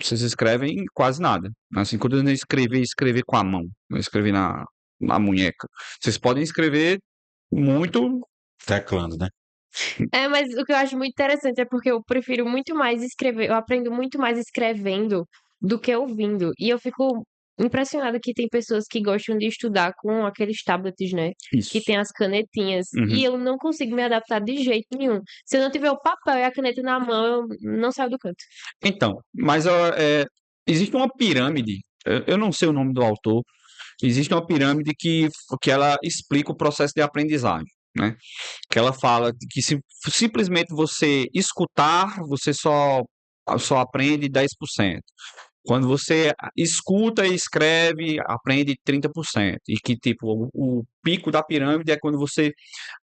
vocês escrevem quase nada. Assim, quando eu não escrever com a mão, não escrever na munheca. Vocês podem escrever muito. Teclando, né? É, mas o que eu acho muito interessante é porque eu prefiro muito mais escrever, eu aprendo muito mais escrevendo do que ouvindo. E eu fico impressionada que tem pessoas que gostam de estudar com aqueles tablets, né? Isso. Que tem as canetinhas. Uhum. E eu não consigo me adaptar de jeito nenhum. Se eu não tiver o papel e a caneta na mão, eu não saio do canto. Então, mas existe uma pirâmide, eu não sei o nome do autor, existe uma pirâmide que ela explica o processo de aprendizagem, né? Que ela fala que se simplesmente você escutar, você só aprende 10%. Quando você escuta e escreve, aprende 30%. E que, tipo, o pico da pirâmide é quando você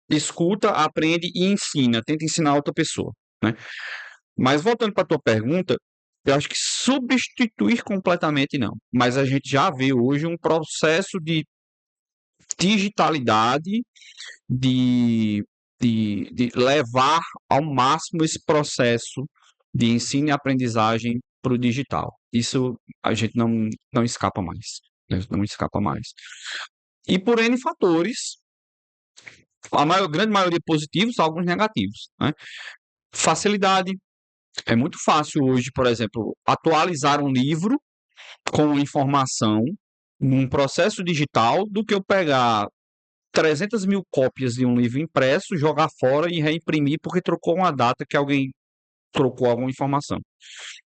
escuta, aprende e ensina, tenta ensinar outra pessoa, né? Mas voltando para a tua pergunta, eu acho que substituir completamente não. Mas a gente já vê hoje um processo de digitalidade, de, de levar ao máximo esse processo de ensino e aprendizagem para o digital. Isso a gente não escapa mais. Né? Não escapa mais. E por N fatores, grande maioria positivos, alguns negativos. Né? Facilidade. É muito fácil hoje, por exemplo, atualizar um livro com informação num processo digital do que eu pegar 300 mil cópias de um livro impresso, jogar fora e reimprimir porque trocou uma data que alguém trocou alguma informação.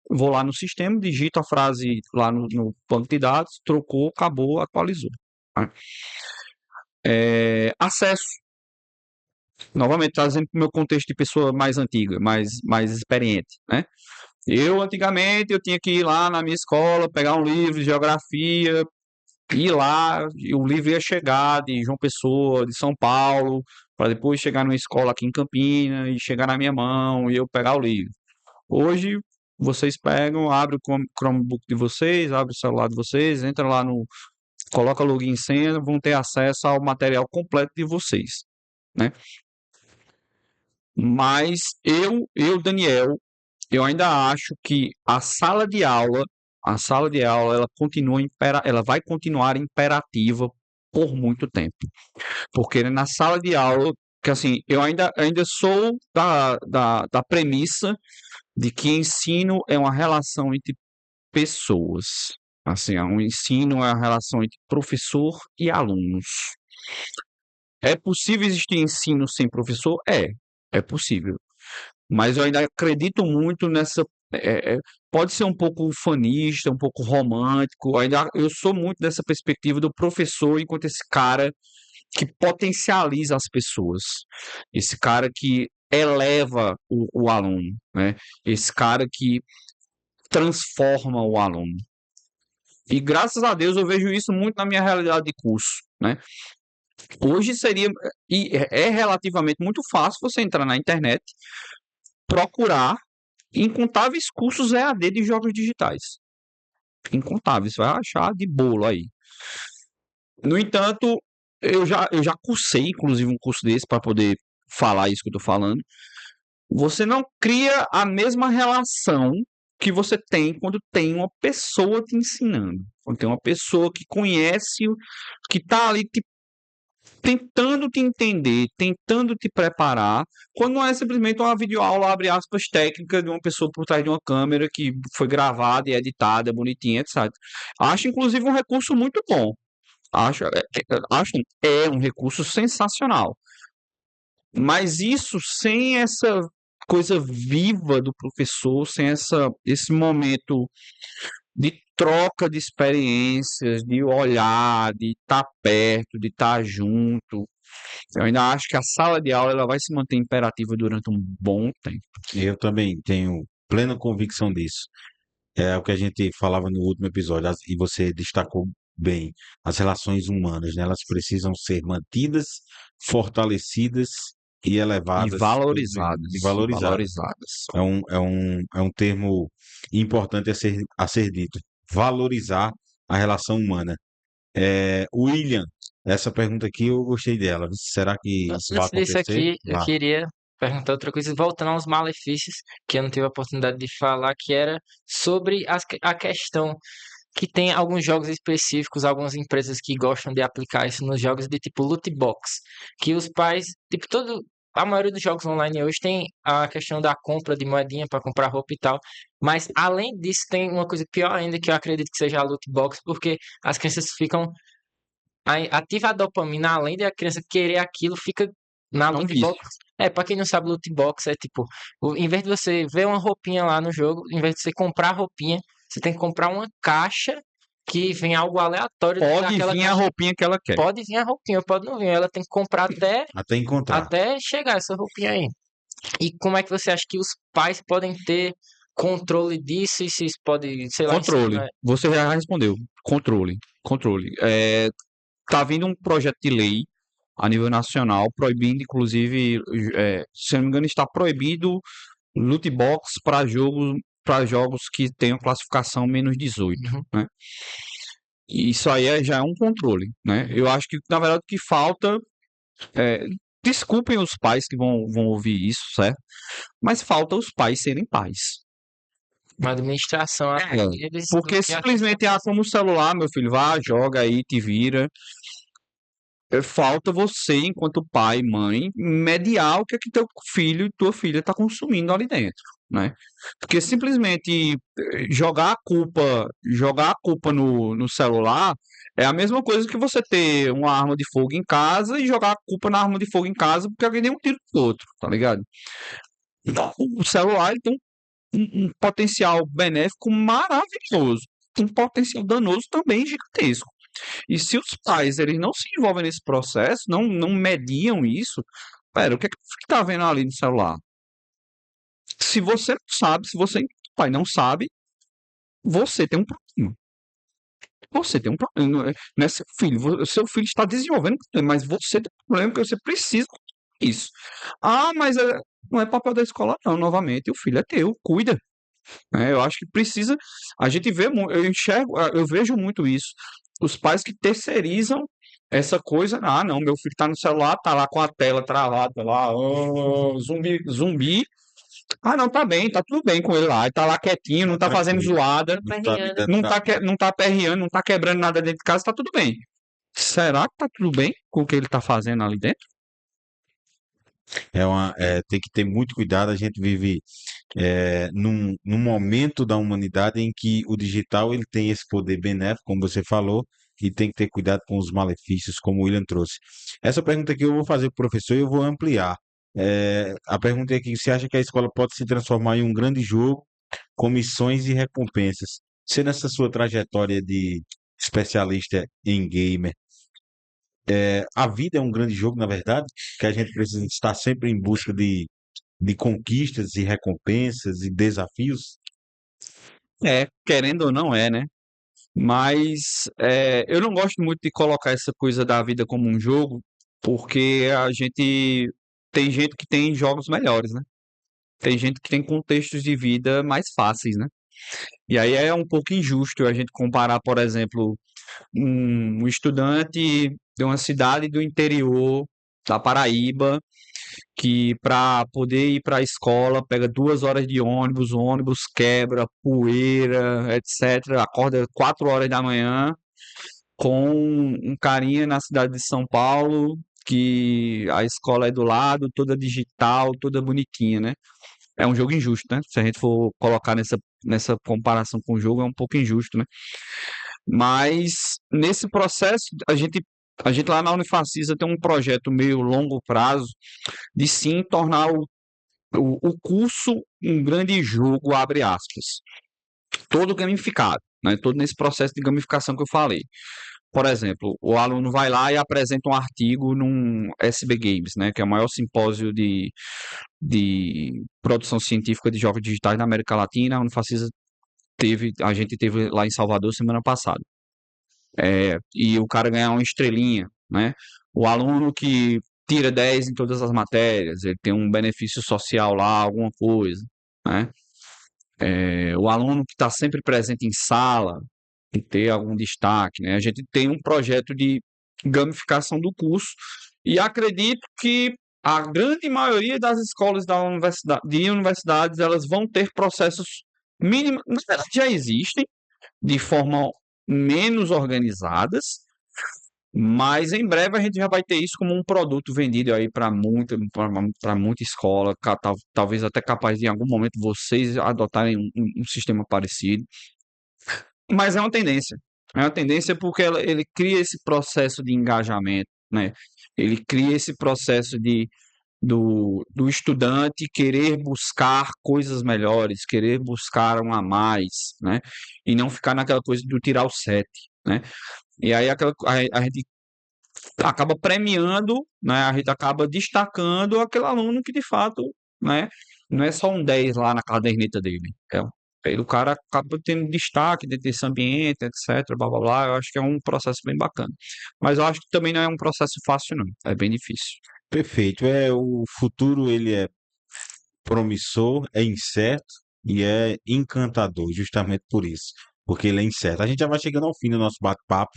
Vou lá no sistema, digito a frase lá no banco de dados, trocou, acabou, atualizou. Né? Acesso. Novamente, trazendo para o meu contexto de pessoa mais antiga, mais experiente. Né? Antigamente, eu tinha que ir lá na minha escola, pegar um livro de geografia, ir lá, e o livro ia chegar de João Pessoa, de São Paulo, para depois chegar numa escola aqui em Campinas e chegar na minha mão e eu pegar o livro. Hoje, vocês pegam, abrem o Chromebook de vocês, abrem o celular de vocês, entra lá coloca login e senha, vão ter acesso ao material completo de vocês, né? Mas Daniel, eu ainda acho que a sala de aula ela vai continuar imperativa por muito tempo. Porque na sala de aula, que assim, eu ainda sou da premissa de que ensino é uma relação entre pessoas. Assim, um ensino é uma relação entre professor e alunos. É possível existir ensino sem professor? É possível. Mas eu ainda acredito muito nessa. Pode ser um pouco ufanista, um pouco romântico. Eu sou muito dessa perspectiva do professor enquanto esse cara que potencializa as pessoas, esse cara que eleva o aluno, né? Esse cara que transforma o aluno. E graças a Deus eu vejo isso muito na minha realidade de curso, né? Hoje é relativamente muito fácil você entrar na internet, procurar incontáveis cursos EAD de jogos digitais. Incontáveis, vai achar de bolo aí. No entanto, eu já cursei, inclusive, um curso desse para poder falar isso que eu estou falando. Você não cria a mesma relação que você tem quando tem uma pessoa te ensinando. Quando tem uma pessoa que conhece, que está ali tentando te entender, tentando te preparar, quando não é simplesmente uma videoaula, abre aspas, técnica de uma pessoa por trás de uma câmera que foi gravada e editada, bonitinha, etc. Acho, inclusive, um recurso muito bom. Acho um recurso sensacional. Mas isso sem coisa viva do professor, sem esse momento de troca de experiências, de olhar, de estar perto, de estar junto. Eu ainda acho que a sala de aula ela vai se manter imperativa durante um bom tempo. Eu também tenho plena convicção disso. É o que a gente falava no último episódio, e você destacou bem, as relações humanas, né? Elas precisam ser mantidas, fortalecidas e E elevadas valorizadas, e valorizadas. valorizadas. É um termo importante a ser dito. Valorizar a relação humana. William, essa pergunta aqui eu gostei dela. Será que isso vai Antes disso acontecer? aqui, eu Vá. queria perguntar outra coisa, voltando aos malefícios, que eu não tive a oportunidade de falar, que era sobre a questão que tem alguns jogos específicos, algumas empresas que gostam de aplicar isso nos jogos de tipo loot box, que os pais, tipo, a maioria dos jogos online hoje tem a questão da compra de moedinha para comprar roupa e tal, mas além disso tem uma coisa pior ainda que eu acredito que seja a loot box, porque as crianças ficam ativa a dopamina, além de a criança querer aquilo, fica na É um loot vício. box. Pra quem não sabe, loot box é tipo, em vez de você ver uma roupinha lá no jogo, em vez de você comprar a roupinha, você tem que comprar uma caixa que vem algo aleatório dentro Pode daquela vir a caixa. roupinha que ela quer. Pode vir a roupinha, pode não vir. Ela tem que comprar Até encontrar. até chegar essa roupinha aí. E como é que você acha que os pais podem ter controle disso e se isso pode, sei lá, Controle. Você já respondeu. Controle. Controle. Tá vindo um projeto de lei a nível nacional proibindo, inclusive, se eu não me engano, está proibido loot box para jogos que tenham classificação menos 18, Uhum. né? E isso aí já é um controle, né? Eu acho que, na verdade, o que falta é, desculpem os pais que vão ouvir isso, certo? Mas falta os pais serem pais. Uma administração, eles Porque simplesmente, toma o celular, meu filho, vá, joga aí, te vira. Falta você, enquanto pai, mãe, mediar o que é que teu filho e tua filha tá consumindo ali dentro, né? Porque simplesmente jogar a culpa no celular é a mesma coisa que você ter uma arma de fogo em casa e jogar a culpa na arma de fogo em casa porque alguém deu um tiro pro outro, tá ligado? Então, o celular ele tem um potencial benéfico maravilhoso, um potencial danoso também gigantesco. E se os pais eles não se envolvem nesse processo, não mediam isso, pera, o que é que tá vendo ali no celular? Se você não sabe, se você, pai, não sabe, você tem um problema. Você tem um problema. Não é seu filho. Seu filho está desenvolvendo um problema, mas você tem um problema que você precisa isso. Ah, mas não é papel da escola, não. Novamente, o filho é teu, cuida. Eu acho que precisa. A gente vê, eu vejo muito isso. Os pais que terceirizam essa coisa. Ah, não, meu filho tá no celular, tá lá com a tela travada lá, zumbi, zumbi. Ah, não, tá bem, tá tudo bem com ele lá. Ele tá lá quietinho, não tá fazendo Tranquilo. zoada, Não tá me dando não tá aperreando, não tá quebrando nada dentro de casa, tá tudo bem. Será que tá tudo bem com o que ele tá fazendo ali dentro? Tem que ter muito cuidado. A gente vive num momento da humanidade em que o digital ele tem esse poder benéfico, como você falou, e tem que ter cuidado com os malefícios, como o William trouxe. Essa pergunta aqui eu vou fazer para o professor e eu vou ampliar. A pergunta é aqui: você acha que a escola pode se transformar em um grande jogo com missões e recompensas? Você, nessa sua trajetória de especialista em gamer, a vida é um grande jogo, na verdade, que a gente precisa estar sempre em busca de conquistas e recompensas e desafios. Querendo ou não né? Mas eu não gosto muito de colocar essa coisa da vida como um jogo, porque a gente tem gente que tem jogos melhores, né? Tem gente que tem contextos de vida mais fáceis, né? E aí é um pouco injusto a gente comparar, por exemplo, um estudante de uma cidade do interior da Paraíba que para poder ir para a escola pega 2 horas de ônibus, o ônibus quebra, poeira, etc. Acorda 4 horas da manhã com um carinha na cidade de São Paulo que a escola é do lado, toda digital, toda bonitinha, né? É um jogo injusto, né? Se a gente for colocar nessa comparação com o jogo, é um pouco injusto, né? Mas nesse processo, a gente lá na Unifacisa tem um projeto meio longo prazo de sim tornar o curso, um grande jogo, abre aspas, todo gamificado, né? Todo nesse processo de gamificação que eu falei. Por exemplo, o aluno vai lá e apresenta um artigo num SB Games, né, que é o maior simpósio de produção científica de jogos digitais na América Latina. A Unifacisa a gente teve lá em Salvador semana passada. E o cara ganha uma estrelinha, né? O aluno que tira 10 em todas as matérias, ele tem um benefício social lá, alguma coisa, né? O aluno que está sempre presente em sala, tem que ter algum destaque, né? A gente tem um projeto de gamificação do curso e acredito que a grande maioria das escolas de universidades, elas vão ter processos mínimos, na verdade já existem, de forma menos organizadas, mas em breve a gente já vai ter isso como um produto vendido aí para muita escola, talvez até capaz de em algum momento vocês adotarem um sistema parecido. Mas é uma tendência. É uma tendência porque ele cria esse processo de engajamento, né? Ele cria esse processo do estudante querer buscar coisas melhores, querer buscar um a mais, né? E não ficar naquela coisa do tirar o 7, né? E aí a gente acaba premiando, né? A gente acaba destacando aquele aluno que de fato, né? Não é só um 10 lá na caderneta dele. Aí o cara acaba tendo destaque dentro desse ambiente, etc, blá blá blá. Eu acho que é um processo bem bacana. Mas eu acho que também não é um processo fácil, não. É bem difícil. Perfeito. O futuro ele é promissor, é incerto e é encantador, justamente por isso, porque ele é incerto. A gente já vai chegando ao fim do nosso bate-papo.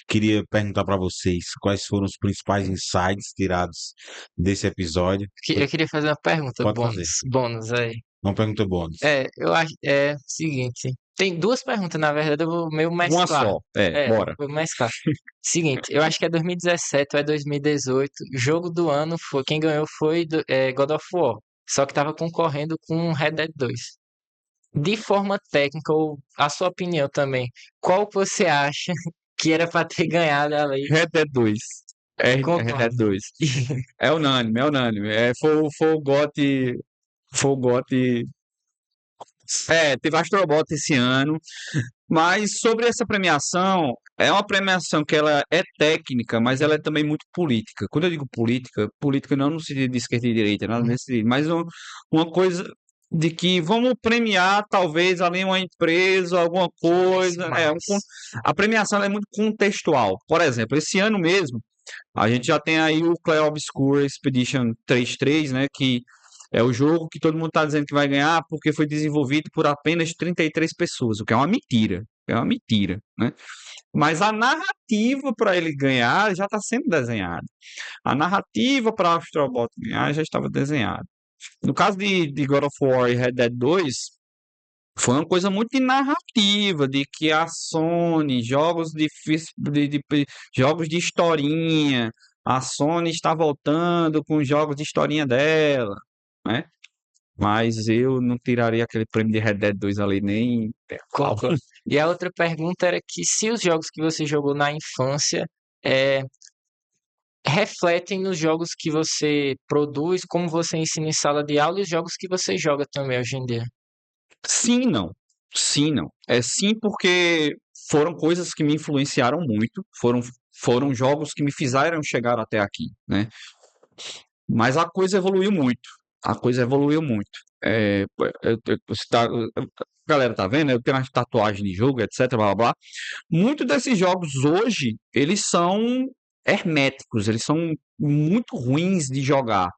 Queria perguntar para vocês quais foram os principais insights tirados desse episódio. Eu queria fazer uma pergunta Pode fazer. bônus aí. Uma pergunta bônus. Eu acho, o seguinte, tem duas perguntas, na verdade, eu vou meio Uma mesclar. só. Bora. Vou mesclar. Seguinte, eu acho que é 2017 ou é 2018, jogo do ano foi, quem ganhou foi God of War, só que tava concorrendo com Red Dead 2. De forma técnica, ou a sua opinião também, qual que você acha que era pra ter ganhado ali? Red Dead 2. Red Concordo. Dead 2. É unânime, é unânime. Foi o GOT. Foi o GOT. Teve Astro Bot esse ano. Mas sobre essa premiação, é uma premiação que ela é técnica, mas ela é também muito política. Quando eu digo política, política não no sentido de esquerda e direita, nada nesse sentido, mas uma coisa de que vamos premiar talvez ali uma empresa, alguma coisa. A premiação ela é muito contextual. Por exemplo, esse ano mesmo, a gente já tem aí o Clair Obscur Expedition 33, né, que é o jogo que todo mundo está dizendo que vai ganhar porque foi desenvolvido por apenas 33 pessoas, o que é uma mentira. É uma mentira, né? Mas a narrativa para ele ganhar já está sendo desenhada. A narrativa para Astro Bot ganhar já estava desenhada. No caso de God of War e Red Dead 2, foi uma coisa muito de narrativa, de que a Sony, jogos jogos de historinha, a Sony está voltando com jogos de historinha dela, né? Mas eu não tiraria aquele prêmio de Red Dead 2 ali nem. Concordo. E a outra pergunta era que se os jogos que você jogou na infância refletem nos jogos que você produz, como você ensina em sala de aula e os jogos que você joga também hoje em dia. Sim, e não. Sim, e não. É sim porque foram coisas que me influenciaram muito, foram jogos que me fizeram chegar até aqui, né? Mas a coisa evoluiu muito. A coisa evoluiu muito. A galera tá vendo? Eu tenho umas tatuagens de jogo, etc, blá blá blá. Muitos desses jogos hoje, eles são herméticos, eles são muito ruins de jogar.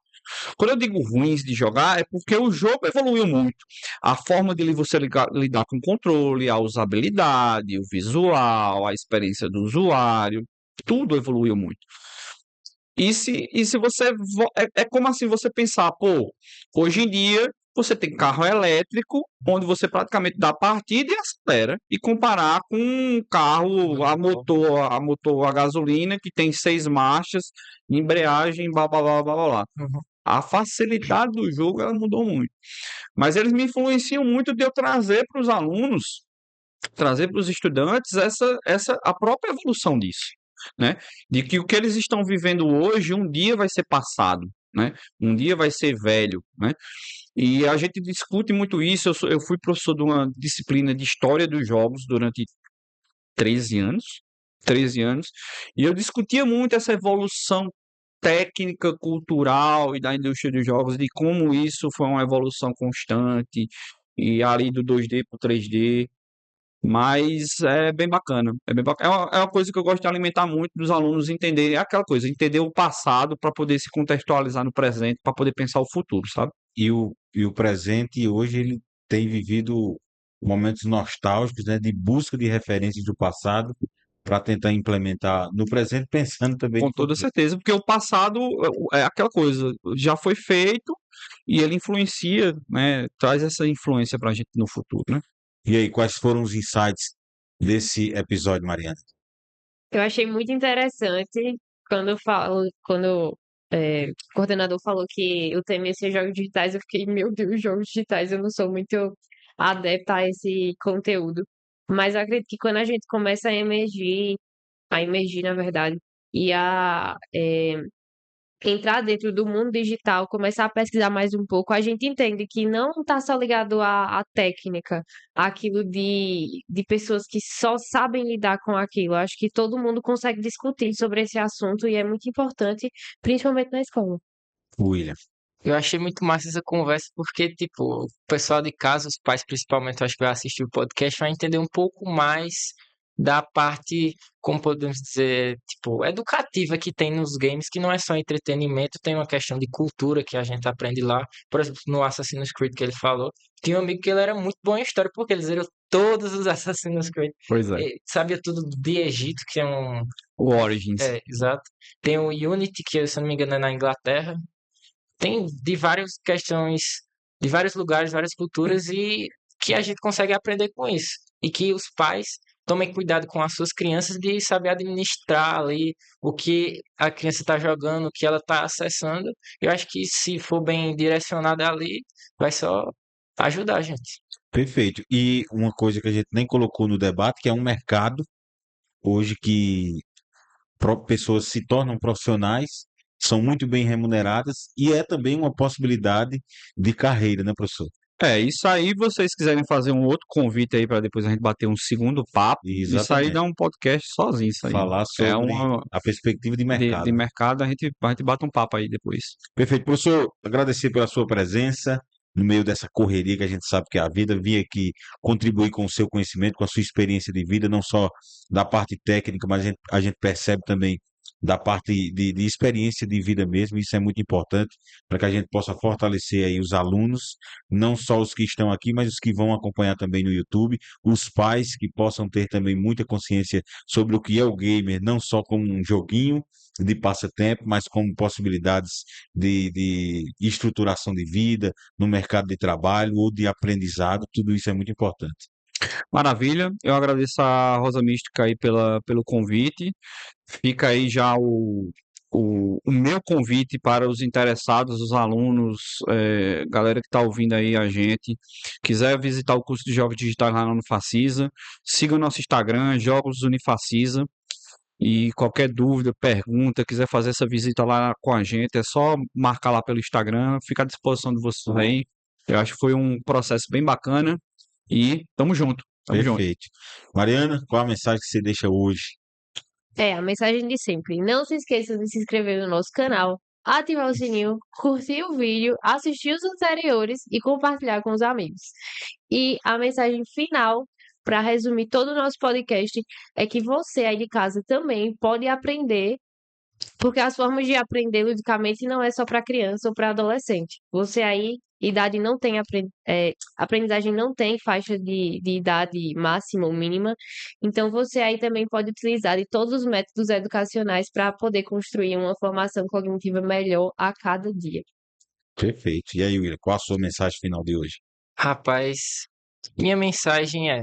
Quando eu digo ruins de jogar, é porque o jogo evoluiu muito. A forma de você lidar com o controle, a usabilidade, o visual, a experiência do usuário, tudo evoluiu muito. E se você. É como assim você pensar, pô, hoje em dia você tem carro elétrico, onde você praticamente dá partida e acelera, e comparar com um carro a gasolina, que tem 6 marchas, embreagem, blá blá blá blá blá. Uhum. A facilidade do jogo ela mudou muito. Mas eles me influenciam muito de eu trazer para os alunos, trazer para os estudantes a própria evolução disso, né? De que o que eles estão vivendo hoje, um dia vai ser passado, né? Um dia vai ser velho, né? E a gente discute muito isso. Eu fui professor de uma disciplina de história dos jogos durante 13 anos, 13 anos, e eu discutia muito essa evolução técnica, cultural e da indústria dos jogos, de como isso foi uma evolução constante, e ali do 2D para o 3D, mas é bem bacana, é bem bacana. É uma coisa que eu gosto de alimentar muito dos alunos entenderem, é aquela coisa, entender o passado para poder se contextualizar no presente, para poder pensar o futuro, sabe? E o presente hoje ele tem vivido momentos nostálgicos, né, de busca de referências do passado para tentar implementar no presente, pensando também Com no toda futuro. certeza, porque o passado é aquela coisa, já foi feito e ele influencia, né? Traz essa influência pra gente no futuro, né? E aí, quais foram os insights desse episódio, Mariana? Eu achei muito interessante quando o coordenador falou que o tema ia ser jogos digitais, eu fiquei, meu Deus, jogos digitais, eu não sou muito adepta a esse conteúdo. Mas eu acredito que quando a gente começa a emergir, na verdade, e entrar dentro do mundo digital, começar a pesquisar mais um pouco, a gente entende que não está só ligado à técnica, àquilo de pessoas que só sabem lidar com aquilo. Acho que todo mundo consegue discutir sobre esse assunto e é muito importante, principalmente na escola. William. Eu achei muito massa essa conversa porque, tipo, o pessoal de casa, os pais principalmente, eu acho que vai assistir o podcast, vai entender um pouco mais da parte, como podemos dizer, tipo, educativa que tem nos games, que não é só entretenimento, tem uma questão de cultura que a gente aprende lá. Por exemplo, no Assassin's Creed que ele falou, tinha um amigo que ele era muito bom em história, porque ele zerou todos os Assassin's Creed. Pois é. Ele sabia tudo de Egito, que é um... O Origins. É, exato. Tem o Unity, que se eu não me engano é na Inglaterra, tem de várias questões, de vários lugares, várias culturas e que a gente consegue aprender com isso. E que os pais tomem cuidado com as suas crianças de saber administrar ali o que a criança está jogando, o que ela está acessando. Eu acho que se for bem direcionada ali, vai só ajudar a gente. Perfeito. E uma coisa que a gente nem colocou no debate, que é um mercado hoje que pessoas se tornam profissionais, são muito bem remuneradas e é também uma possibilidade de carreira, né, professor? Isso aí, vocês quiserem fazer um outro convite aí para depois a gente bater um segundo papo, isso aí Exatamente. dá um podcast sozinho, isso aí. Falar É sobre uma a perspectiva de de mercado, né? mercado, a gente bate um papo aí depois. Perfeito. Professor, agradecer pela sua presença no meio dessa correria que a gente sabe que é a vida, vir aqui contribuir com o seu conhecimento, com a sua experiência de vida, não só da parte técnica, mas a gente percebe também da parte de experiência de vida mesmo, isso é muito importante para que a gente possa fortalecer aí os alunos, não só os que estão aqui, mas os que vão acompanhar também no YouTube, os pais que possam ter também muita consciência sobre o que é o gamer, não só como um joguinho de passatempo, mas como possibilidades de estruturação de vida, no mercado de trabalho ou de aprendizado, tudo isso é muito importante. Maravilha, eu agradeço a Rosa Mística aí pelo convite. Fica aí já o meu convite para os interessados, os alunos, galera que está ouvindo aí a gente, quiser visitar o curso de Jogos Digitais lá na Unifacisa, siga o nosso Instagram, Jogos Unifacisa, e qualquer dúvida, pergunta, quiser fazer essa visita lá com a gente, é só marcar lá pelo Instagram, fica à disposição de vocês aí. Eu acho que foi um processo bem bacana e tamo junto, tamo junto. Perfeito. Mariana, qual a mensagem que você deixa hoje? A mensagem de sempre. Não se esqueça de se inscrever no nosso canal, ativar o sininho, curtir o vídeo, assistir os anteriores e compartilhar com os amigos. E a mensagem final, para resumir todo o nosso podcast, é que você aí de casa também pode aprender, porque as formas de aprender ludicamente não é só para criança ou para adolescente. Você aí, idade não tem, aprendizagem não tem faixa de idade máxima ou mínima. Então você aí também pode utilizar de todos os métodos educacionais para poder construir uma formação cognitiva melhor a cada dia. Perfeito. E aí, William, qual a sua mensagem final de hoje? Rapaz, minha mensagem é: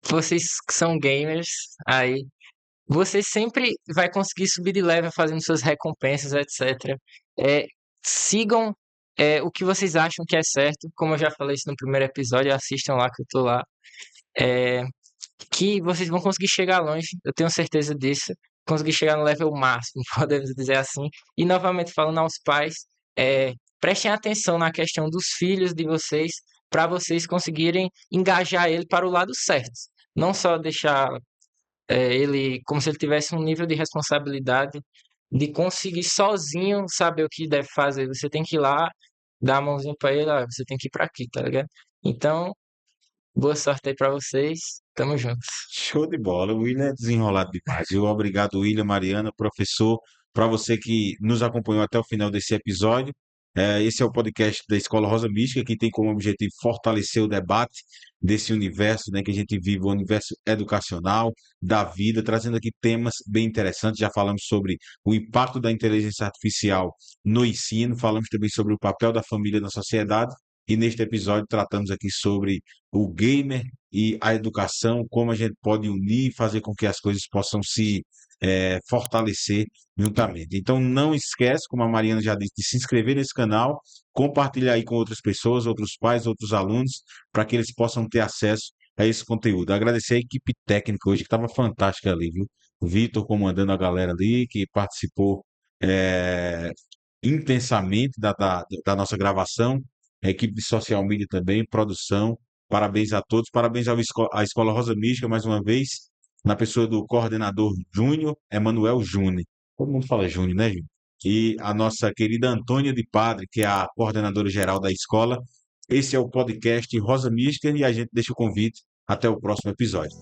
vocês que são gamers aí, você sempre vai conseguir subir de level fazendo suas recompensas, etc. Sigam o que vocês acham que é certo. Como eu já falei isso no primeiro episódio, assistam lá que eu tô lá. É, que vocês vão conseguir chegar longe, eu tenho certeza disso. conseguir chegar no level máximo, podemos dizer assim. E novamente falando aos pais, prestem atenção na questão dos filhos de vocês, para vocês conseguirem engajar ele para o lado certo. Não só deixar ele como se ele tivesse um nível de responsabilidade de conseguir sozinho saber o que deve fazer. Você tem que ir lá, dar a mãozinha para ele, você tem que ir para aqui, tá ligado? Então, boa sorte aí para vocês. Tamo junto. Show de bola. O William é desenrolado demais. Viu? Obrigado, William, Mariana, professor, para você que nos acompanhou até o final desse episódio. Esse é o podcast da Escola Rosa Mística, que tem como objetivo fortalecer o debate desse universo, né, que a gente vive, o universo educacional, da vida, trazendo aqui temas bem interessantes. Já falamos sobre o impacto da inteligência artificial no ensino, falamos também sobre o papel da família na sociedade, e neste episódio tratamos aqui sobre o gamer e a educação, como a gente pode unir e fazer com que as coisas possam se fortalecer juntamente. Então não esquece, como a Mariana já disse, de se inscrever nesse canal, compartilhar aí com outras pessoas, outros pais, outros alunos, para que eles possam ter acesso a esse conteúdo. Agradecer a equipe técnica hoje, que estava fantástica ali, viu? O Vitor comandando a galera ali, que participou intensamente da nossa gravação, a equipe de social media também, produção. Parabéns a todos, parabéns à Escola Rosa Mística, mais uma vez, na pessoa do coordenador Júnior, Emanuel Júnior. Todo mundo fala Júnior, né, Júnior? E a nossa querida Antônia de Padre, que é a coordenadora geral da escola. Esse é o podcast Rosa Mística e a gente deixa o convite até o próximo episódio.